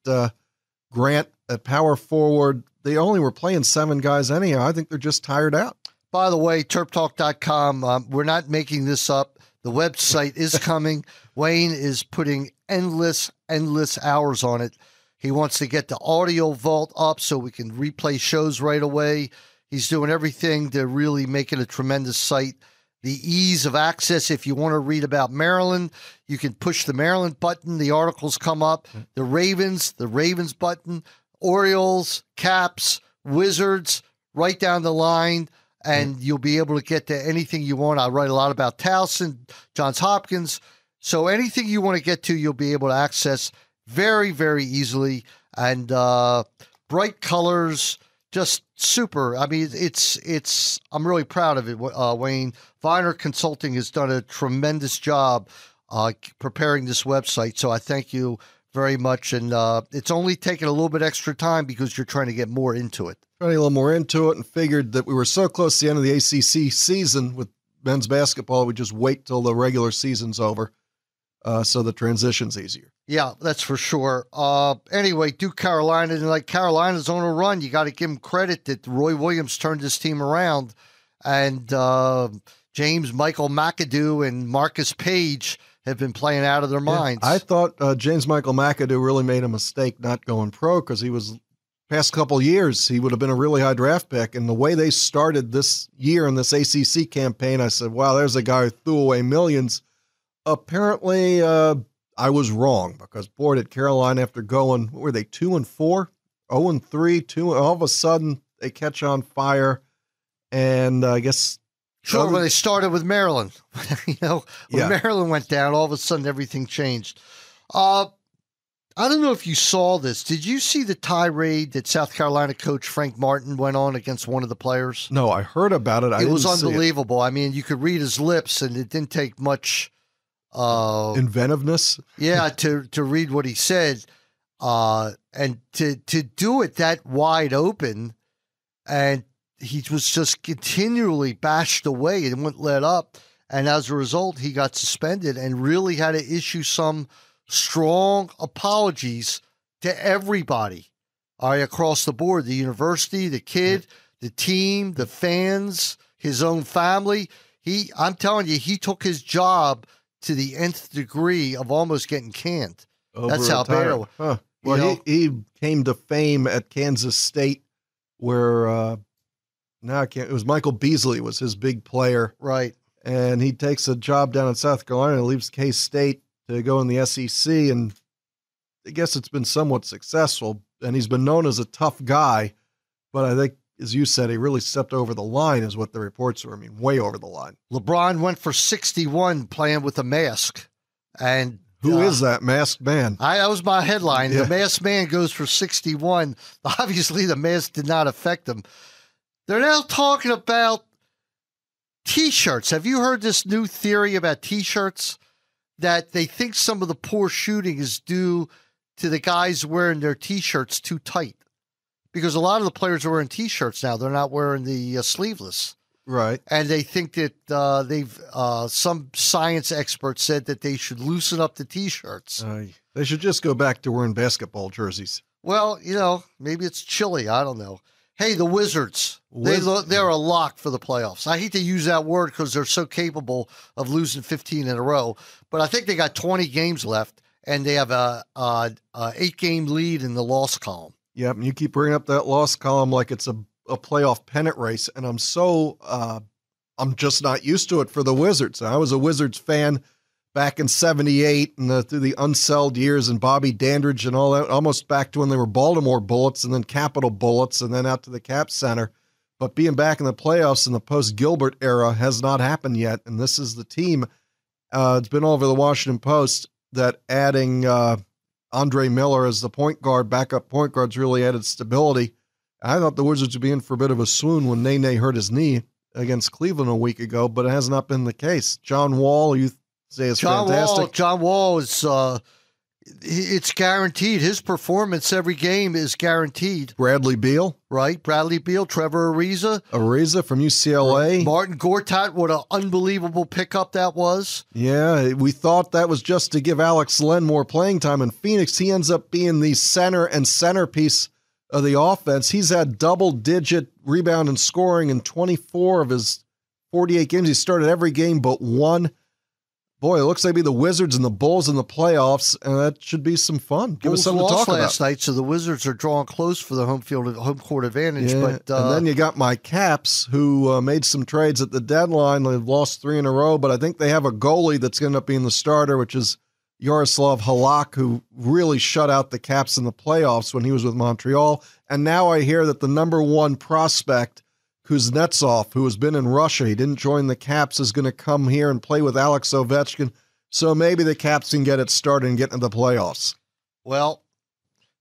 Grant at power forward, they only were playing 7 guys anyhow. I think they're just tired out. By the way, terptalk.com, we're not making this up. The website is coming. Wayne is putting endless hours on it. He wants to get the audio vault up so we can replay shows right away. He's doing everything to really make it a tremendous site. The ease of access, if you want to read about Maryland, you can push the Maryland button. The articles come up. The Ravens button. Orioles, Caps, Wizards, right down the line. And you'll be able to get to anything you want. I write a lot about Towson, Johns Hopkins. So anything you want to get to, you'll be able to access very, very easily. And bright colors, just super. I mean, I'm really proud of it, Wayne. Viner Consulting has done a tremendous job preparing this website. So I thank you very much. And it's only taken a little bit extra time because you're trying to get more into it. Trying a little more into it, and figured that we were so close to the end of the ACC season with men's basketball, we just wait till the regular season's over, so the transition's easier. Yeah, that's for sure. Anyway, Duke Carolina, and like Carolina's on a run. You got to give them credit that Roy Williams turned this team around, and James Michael McAdoo and Marcus Page have been playing out of their minds. I thought James Michael McAdoo really made a mistake not going pro, because he was past couple of years, he would have been a really high draft pick. And the way they started this year in this ACC campaign, I said, wow, there's a guy who threw away millions. Apparently, I was wrong, because, boy, did Carolina, after going, what were they, 2-4, 0-3, all of a sudden they catch on fire. And I guess. Sure, when they started with Maryland. When Maryland went down, all of a sudden everything changed. I don't know if you saw this. Did you see the tirade that South Carolina coach Frank Martin went on against one of the players? No, I heard about it. It was unbelievable. I mean, you could read his lips, and it didn't take much inventiveness. Yeah, to read what he said, and to do it that wide open, and he was just continually bashed away and wouldn't let up, and as a result, he got suspended and really had to issue some strong apologies to everybody, all right, across the board, the university, the kid, the team, the fans, his own family. I'm telling you, he took his job to the nth degree of almost getting canned. That's how bad it was. Huh. Well, he came to fame at Kansas State, where it was Michael Beasley was his big player. Right. And he takes a job down in South Carolina and leaves K-State to go in the SEC, and I guess it's been somewhat successful, and he's been known as a tough guy, but I think, as you said, he really stepped over the line is what the reports were. I mean, way over the line. LeBron went for 61 playing with a mask. And who is that masked man? That was my headline. Yeah. The masked man goes for 61. Obviously, the mask did not affect him. They're now talking about T-shirts. Have you heard this new theory about T-shirts? That they think some of the poor shooting is due to the guys wearing their T-shirts too tight. Because a lot of the players are wearing T-shirts now. They're not wearing the sleeveless. Right. And they think that some science experts said that they should loosen up the T-shirts. They should just go back to wearing basketball jerseys. Well, maybe it's chilly. I don't know. Hey, the Wizards, they're a lock for the playoffs. I hate to use that word because they're so capable of losing 15 in a row, but I think they got 20 games left, and they have a 8-game lead in the loss column. Yep, and you keep bringing up that loss column like it's a playoff pennant race, and I'm just not used to it for the Wizards. I was a Wizards fan back in 78 and through the unselled years and Bobby Dandridge and all that, almost back to when they were Baltimore Bullets and then Capital Bullets and then out to the Cap Center. But being back in the playoffs in the post-Gilbert era has not happened yet, and this is the team. It's been all over the Washington Post that adding Andre Miller as the point guard, backup point guard's really added stability. I thought the Wizards would be in for a bit of a swoon when Nene hurt his knee against Cleveland a week ago, but it has not been the case. John Wall, you say is fantastic. John Wall is it's guaranteed. His performance every game is guaranteed. Bradley Beal. Right. Bradley Beal, Trevor Ariza. Ariza from UCLA. Martin Gortat, what an unbelievable pickup that was. Yeah, we thought that was just to give Alex Len more playing time in Phoenix. He ends up being the center and centerpiece of the offense. He's had double-digit rebound and scoring in 24 of his 48 games. He started every game but one. Boy, it looks like it'll be the Wizards and the Bulls in the playoffs, and that should be some fun. Give us something to talk about. Last night, so the Wizards are drawing close for the home court advantage. Yeah, but and then you got my Caps, who made some trades at the deadline. They've lost 3 in a row, but I think they have a goalie that's going to end up being the starter, which is Yaroslav Halak, who really shut out the Caps in the playoffs when he was with Montreal. And now I hear that the number one prospect, Kuznetsov, who has been in Russia, he didn't join the Caps, is going to come here and play with Alex Ovechkin. So maybe the Caps can get it started and get into the playoffs. Well,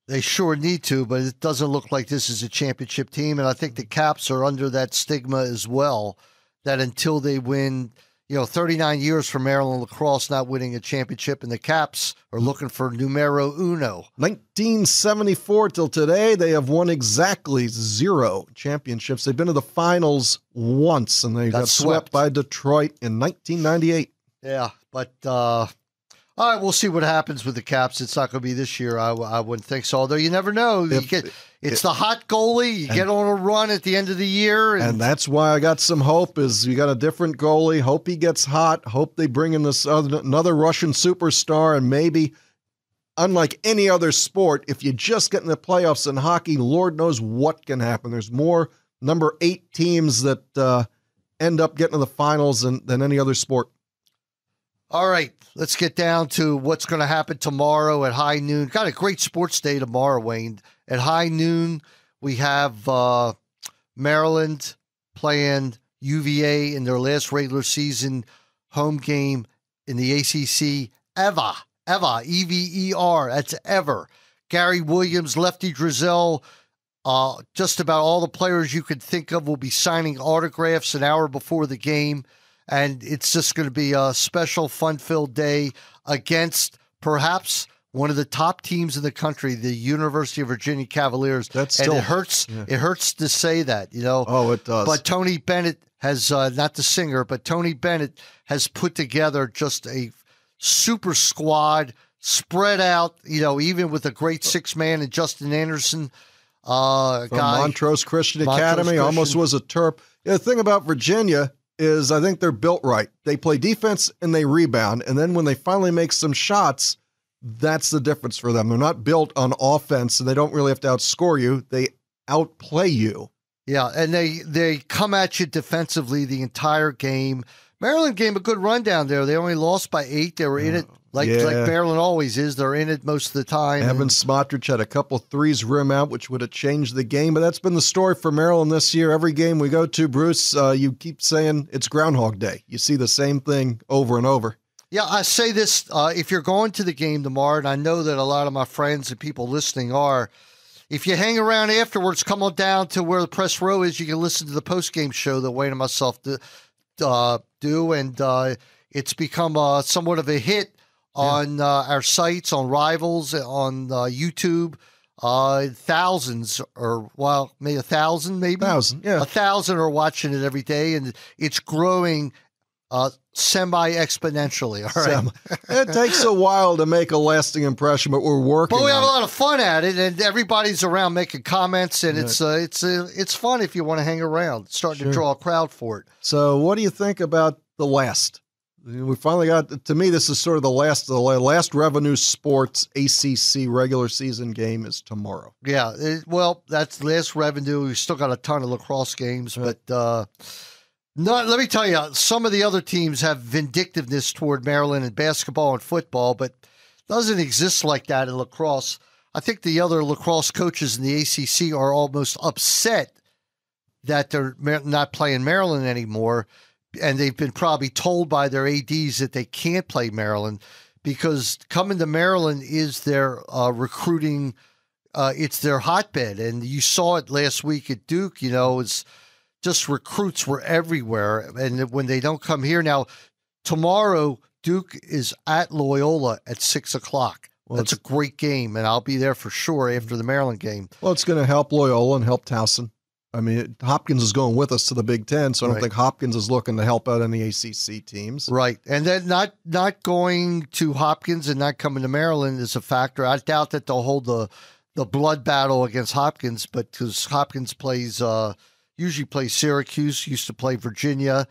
they sure need to, but it doesn't look like this is a championship team. And I think the Caps are under that stigma as well, that until they win, 39 years from Maryland lacrosse not winning a championship, and the Caps are looking for numero uno. 1974 till today, they have won exactly 0 championships. They've been to the finals once, and they got swept by Detroit in 1998. Yeah, but all right, we'll see what happens with the Caps. It's not going to be this year. I wouldn't think so, although you never know. It's the hot goalie. You get on a run at the end of the year. And that's why I got some hope, is you got a different goalie. Hope he gets hot. Hope they bring in this another Russian superstar. And maybe, unlike any other sport, if you just get in the playoffs in hockey, Lord knows what can happen. There's more number 8 teams that end up getting to the finals than any other sport. All right, let's get down to what's going to happen tomorrow at high noon. Got a great sports day tomorrow, Wayne. At high noon, we have Maryland playing UVA in their last regular season home game in the ACC. EVER, E-V-E-R, that's ever. Gary Williams, Lefty Drizel, just about all the players you could think of will be signing autographs an hour before the game. And it's just going to be a special, fun-filled day against perhaps one of the top teams in the country, the University of Virginia Cavaliers. It hurts. Yeah. It hurts to say that, Oh, it does. But Tony Bennett has, not the singer, but Tony Bennett has put together just a super squad, spread out, even with a great 6-man and Justin Anderson. From Montrose Christian Academy, almost was a Terp. The thing about Virginia is I think they're built right. They play defense and they rebound, and then when they finally make some shots, that's the difference for them. They're not built on offense, and they don't really have to outscore you. They outplay you. Yeah, and they come at you defensively the entire game. Maryland gave a good run down there. They only lost by 8. They were in it like Maryland always is. They're in it most of the time. Evan Smotrich had a couple threes rim out, which would have changed the game. But that's been the story for Maryland this year. Every game we go to, Bruce, you keep saying it's Groundhog Day. You see the same thing over and over. Yeah, I say this, if you're going to the game tomorrow, and I know that a lot of my friends and people listening are, if you hang around afterwards, come on down to where the press row is. You can listen to the post-game show that Wayne and myself do, and it's become somewhat of a hit on our sites, on Rivals, on YouTube. Thousands, or maybe 1,000, maybe 1,000, yeah, 1,000 are watching it every day, and it's growing semi-exponentially. All right, it takes a while to make a lasting impression, but we're working. But we have a lot of fun at it, and everybody's around making comments, and it's fun if you want to hang around. It's starting to draw a crowd for it. So, what do you think about the last? We finally got, to me, this is sort of the last Revenue Sports ACC regular season game is tomorrow. Yeah, that's the last Revenue. We've still got a ton of lacrosse games, but let me tell you, some of the other teams have vindictiveness toward Maryland in basketball and football, but it doesn't exist like that in lacrosse. I think the other lacrosse coaches in the ACC are almost upset that they're not playing Maryland anymore. And they've been probably told by their ADs that they can't play Maryland because coming to Maryland is their recruiting. It's their hotbed. And you saw it last week at Duke, it's just recruits were everywhere. And when they don't come here now, tomorrow, Duke is at Loyola at 6:00. Well, that's a great game. And I'll be there for sure after the Maryland game. Well, it's going to help Loyola and help Towson. I mean, Hopkins is going with us to the Big Ten, so I don't think Hopkins is looking to help out any ACC teams. Right, and then not going to Hopkins and not coming to Maryland is a factor. I doubt that they'll hold the the blood battle against Hopkins, but because Hopkins usually plays Syracuse, used to play Virginia,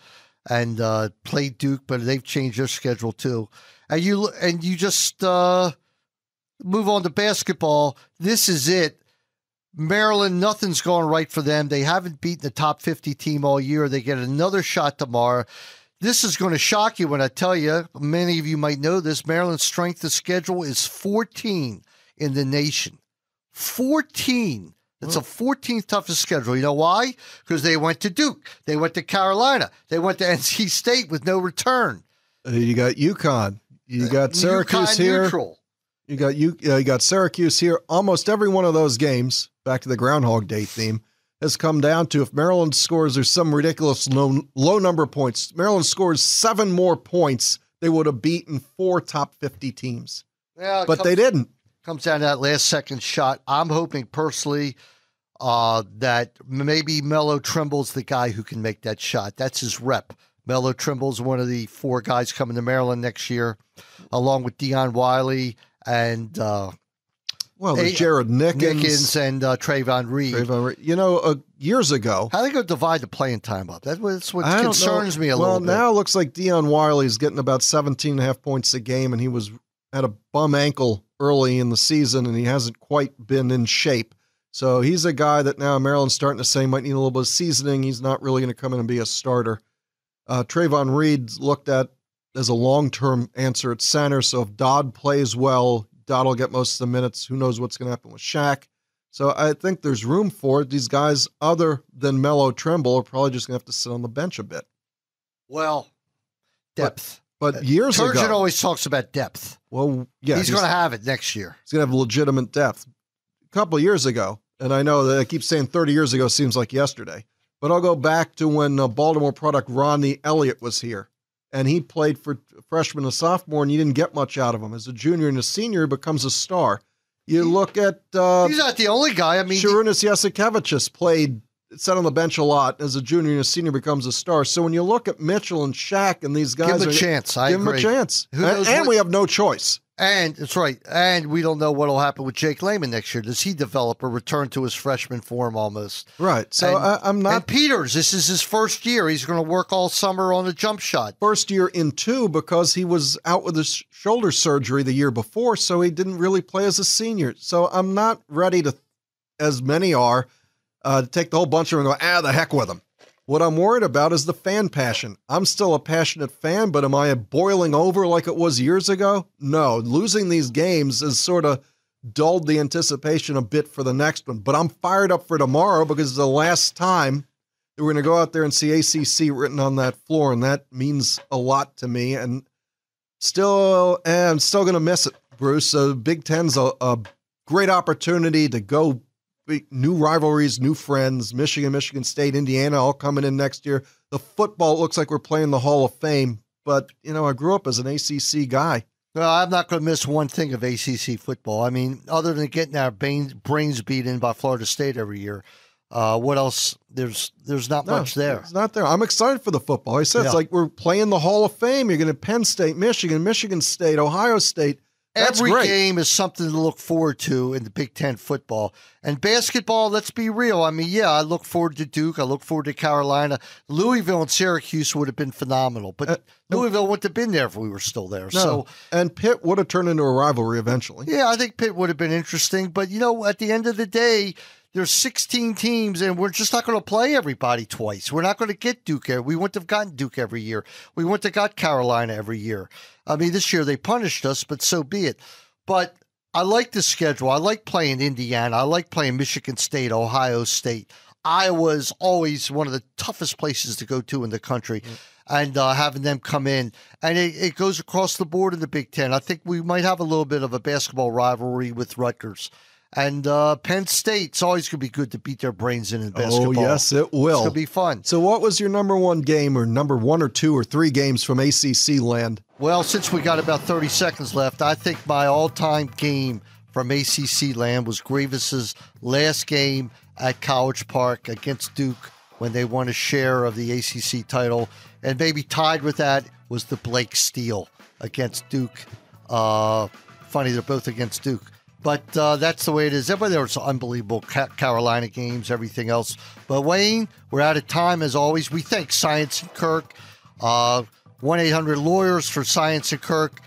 and played Duke, but they've changed their schedule too. And you just move on to basketball. This is it. Maryland, nothing's going right for them. They haven't beaten the top 50 team all year. They get another shot tomorrow. This is going to shock you when I tell you, many of you might know this, Maryland's strength of schedule is 14 in the nation. 14. It's the 14th toughest schedule. You know why? Because they went to Duke. They went to Carolina. They went to NC State with no return. You got UConn. You got Syracuse here. Neutral. You got Syracuse here. Almost every one of those games, back to the Groundhog Day theme, has come down to if Maryland scores, there's some ridiculous low number of points. Maryland scores 7 more points, they would have beaten 4 top 50 teams. Yeah, but they didn't. Comes down to that last second shot. I'm hoping personally that maybe Melo Trimble's the guy who can make that shot. That's his rep. Melo Trimble's one of the 4 guys coming to Maryland next year, along with Deion Wiley and there's Jared Nickens and Trayvon Reed. You know, years ago. How are they going to divide the playing time up? That's what concerns me a little bit. Well, now it looks like Deion Wiley's getting about 17.5 points a game, and he had a bum ankle early in the season, and he hasn't quite been in shape. So he's a guy that now Maryland's starting to say might need a little bit of seasoning. He's not really going to come in and be a starter. Trayvon Reed looked at as a long-term answer at center, so if Dodd plays well, Dodd will get most of the minutes. Who knows what's going to happen with Shaq? So I think there's room for it. These guys, other than Melo Trimble, are probably just going to have to sit on the bench a bit. Well, depth. But years ago, Turgeon always talks about depth. Well, yeah, he's going to have it next year. He's going to have legitimate depth. A couple of years ago, and I know that I keep saying 30 years ago seems like yesterday, but I'll go back to when Baltimore product Ronnie Elliott was here, and he played for freshman and sophomore, and you didn't get much out of him. As a junior and a senior, he becomes a star. You look at he's not the only guy. I mean, Sharunas Jasikevičius sat on the bench a lot. As a junior and a senior, becomes a star. So when you look at Mitchell and Shaq and these guys, give him a chance. Give him a chance. And we have no choice. And that's right. And we don't know what will happen with Jake Layman next year. Does he develop or return to his freshman form almost? Right. So I'm not. And Peters, this is his first year. He's going to work all summer on the jump shot. First year in 2 because he was out with his shoulder surgery the year before, so he didn't really play as a senior. So I'm not ready to, as many are, to take the whole bunch of them and go, the heck with them. What I'm worried about is the fan passion. I'm still a passionate fan, but am I boiling over like it was years ago? No. Losing these games has sort of dulled the anticipation a bit for the next one. But I'm fired up for tomorrow because it's the last time that we're going to go out there and see ACC written on that floor, and that means a lot to me. And I'm still going to miss it, Bruce. Big Ten's a great opportunity to go. New rivalries, new friends, Michigan State, Indiana, all coming in next year. The football looks like we're playing the Hall of Fame, but, I grew up as an ACC guy. Well, I'm not going to miss one thing of ACC football. I mean, other than getting our brains beat in by Florida State every year, what else? There's not much there. It's not there. I'm excited for the football. I said, It's like we're playing the Hall of Fame. You're going to Penn State, Michigan State, Ohio State. That's Every great. game is something to look forward to in the Big Ten football. And basketball, let's be real. I mean, I look forward to Duke. I look forward to Carolina. Louisville and Syracuse would have been phenomenal. But Louisville wouldn't have been there if we were still there. No. So, and Pitt would have turned into a rivalry eventually. Yeah, I think Pitt would have been interesting. But, at the end of the day, there's 16 teams, and we're just not going to play everybody twice. We're not going to get Duke. We wouldn't have gotten Duke every year. We wouldn't have got Carolina every year. I mean, this year they punished us, but so be it. But I like the schedule. I like playing Indiana. I like playing Michigan State, Ohio State. Iowa's always one of the toughest places to go to in the country. And having them come in. And it goes across the board in the Big Ten. I think we might have a little bit of a basketball rivalry with Rutgers. And Penn State's always going to be good to beat their brains in basketball. Oh, yes, it will. It's going to be fun. So what was your number 1 game or number 1 or 2 or 3 games from ACC land? Well, since we got about 30 seconds left, I think my all-time game from ACC land was Grievous' last game at College Park against Duke when they won a share of the ACC title. And maybe tied with that was the Blake steal against Duke. Funny, they're both against Duke. But that's the way it is. Everybody, there was unbelievable Carolina games, everything else. But Wayne, we're out of time as always. We thank Science and Kirk, 1-800-Lawyers for Science and Kirk,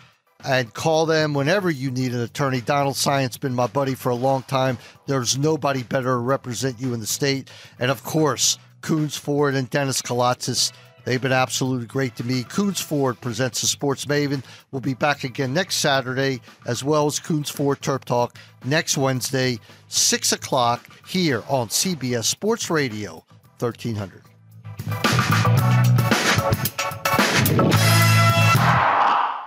and call them whenever you need an attorney. Donald Science been my buddy for a long time. There's nobody better to represent you in the state. And of course, Coons Ford and Dennis Kalatzis. They've been absolutely great to me. Coons Ford presents the Sports Maven. We'll be back again next Saturday, as well as Coons Ford Terp Talk next Wednesday, 6 o'clock, here on CBS Sports Radio, 1300.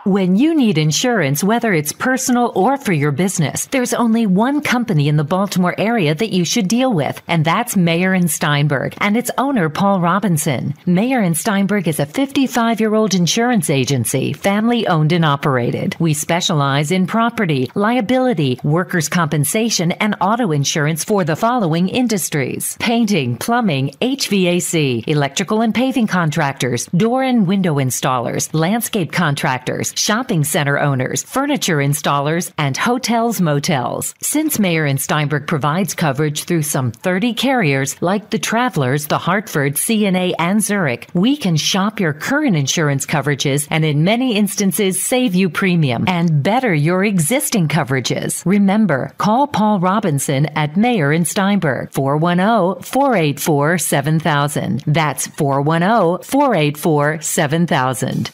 When you need insurance, whether it's personal or for your business, there's only one company in the Baltimore area that you should deal with, and that's Mayer & Steinberg and its owner, Paul Robinson. Mayer & Steinberg is a 55-year-old insurance agency, family-owned and operated. We specialize in property, liability, workers' compensation, and auto insurance for the following industries: painting, plumbing, HVAC, electrical and paving contractors, door and window installers, landscape contractors, shopping center owners, furniture installers, and hotels, motels. Since Mayer & Steinberg provides coverage through some 30 carriers like the Travelers, the Hartford, CNA, and Zurich, we can shop your current insurance coverages and in many instances save you premium and better your existing coverages. Remember, call Paul Robinson at Mayer & Steinberg, 410-484-7000. That's 410-484-7000.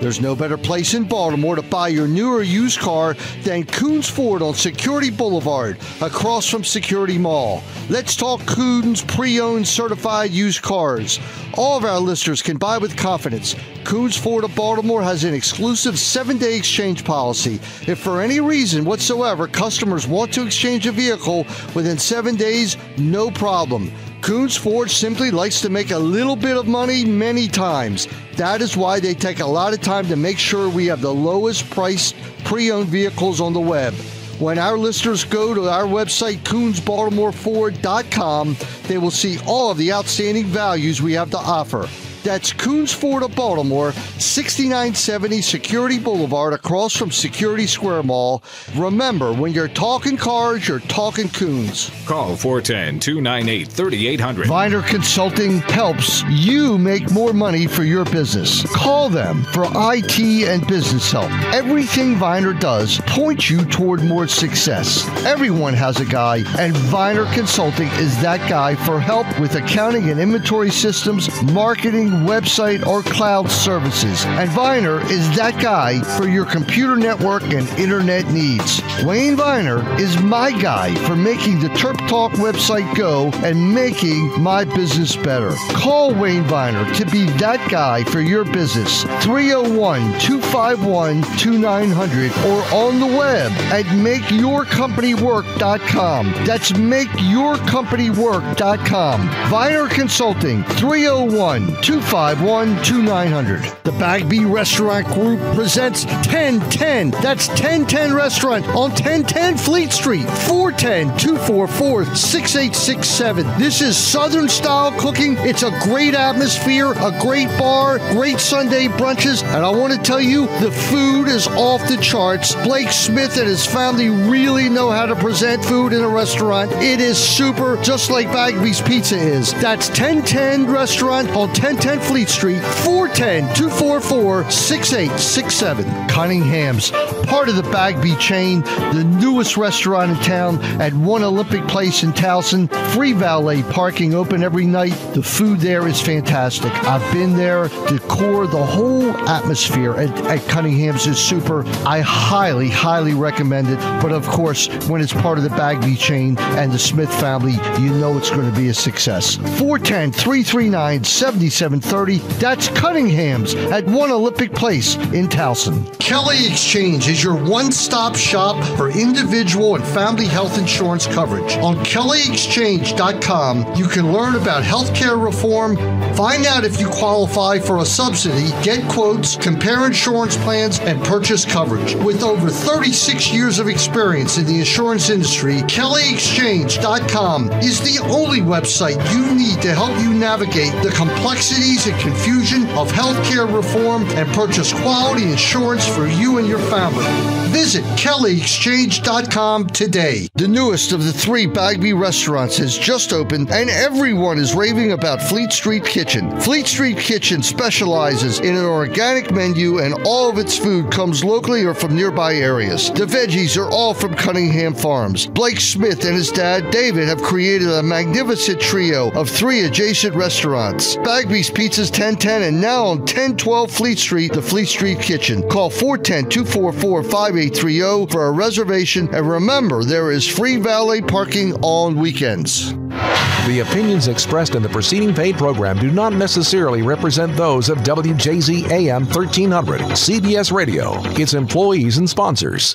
There's no better place in Baltimore to buy your new or used car than Coons Ford on Security Boulevard, across from Security Mall. Let's talk Coons pre-owned certified used cars. All of our listeners can buy with confidence. Coons Ford of Baltimore has an exclusive 7-day exchange policy. If for any reason whatsoever customers want to exchange a vehicle within 7 days, no problem. Coons Ford simply likes to make a little bit of money many times. That is why they take a lot of time to make sure we have the lowest priced pre-owned vehicles on the web. When our listeners go to our website, CoonsBaltimoreFord.com, they will see all of the outstanding values we have to offer. That's Coons Ford of Baltimore, 6970 Security Boulevard, across from Security Square Mall. Remember, when you're talking cars, you're talking Coons. Call 410-298-3800. Viner Consulting helps you make more money for your business. Call them for IT and business help. Everything Viner does points you toward more success. Everyone has a guy, and Viner Consulting is that guy for help with accounting and inventory systems, marketing, website, or cloud services. And Viner is that guy for your computer network and internet needs. Wayne Viner is my guy for making the Terp Talk website go and making my business better. Call Wayne Viner to be that guy for your business. 301-251-2900 or on the web at makeyourcompanywork.com. That's makeyourcompanywork.com. Viner Consulting, 301-251-2900. The Bagby Restaurant Group presents 1010. That's 1010 Restaurant on 1010 Fleet Street, 410-244-6867. This is Southern style cooking. It's a great atmosphere, a great bar, great Sunday brunches, and I want to tell you, the food is off the charts. Blake Smith and his family really know how to present food in a restaurant. It is super, just like Bagby's Pizza is. That's 1010 Restaurant on 1010 Fleet Street, 410-244-6867. Cunningham's, part of the Bagby chain, the newest restaurant in town at One Olympic Place in Towson. Free valet parking, open every night. The food there is fantastic. I've been there. Decor, the whole atmosphere at Cunningham's is super. I highly, highly recommend it. But of course, when it's part of the Bagby chain and the Smith family, you know it's going to be a success. 410-339-7730. That's Cunningham's at One Olympic Place in Towson. Kelly Exchange is your one-stop shop for individual and family health insurance coverage. On KellyExchange.com, you can learn about healthcare reform, find out if you qualify for a subsidy, get quotes, compare insurance plans, and purchase coverage. With over 36 years of experience in the insurance industry, KellyExchange.com is the only website you need to help you navigate the complexity uncertainties and confusion of healthcare reform and purchase quality insurance for you and your family. Visit KellyExchange.com today. The newest of the 3 Bagby restaurants has just opened, and everyone is raving about Fleet Street Kitchen. Fleet Street Kitchen specializes in an organic menu, and all of its food comes locally or from nearby areas. The veggies are all from Cunningham Farms. Blake Smith and his dad, David, have created a magnificent trio of 3 adjacent restaurants. Bagby's Pizza's 1010 and now on 1012 Fleet Street, the Fleet Street Kitchen. Call 410-244-5830 for a reservation, and remember, there is free valet parking on weekends. The opinions expressed in the preceding paid program do not necessarily represent those of WJZ AM 1300, CBS Radio, its employees and sponsors.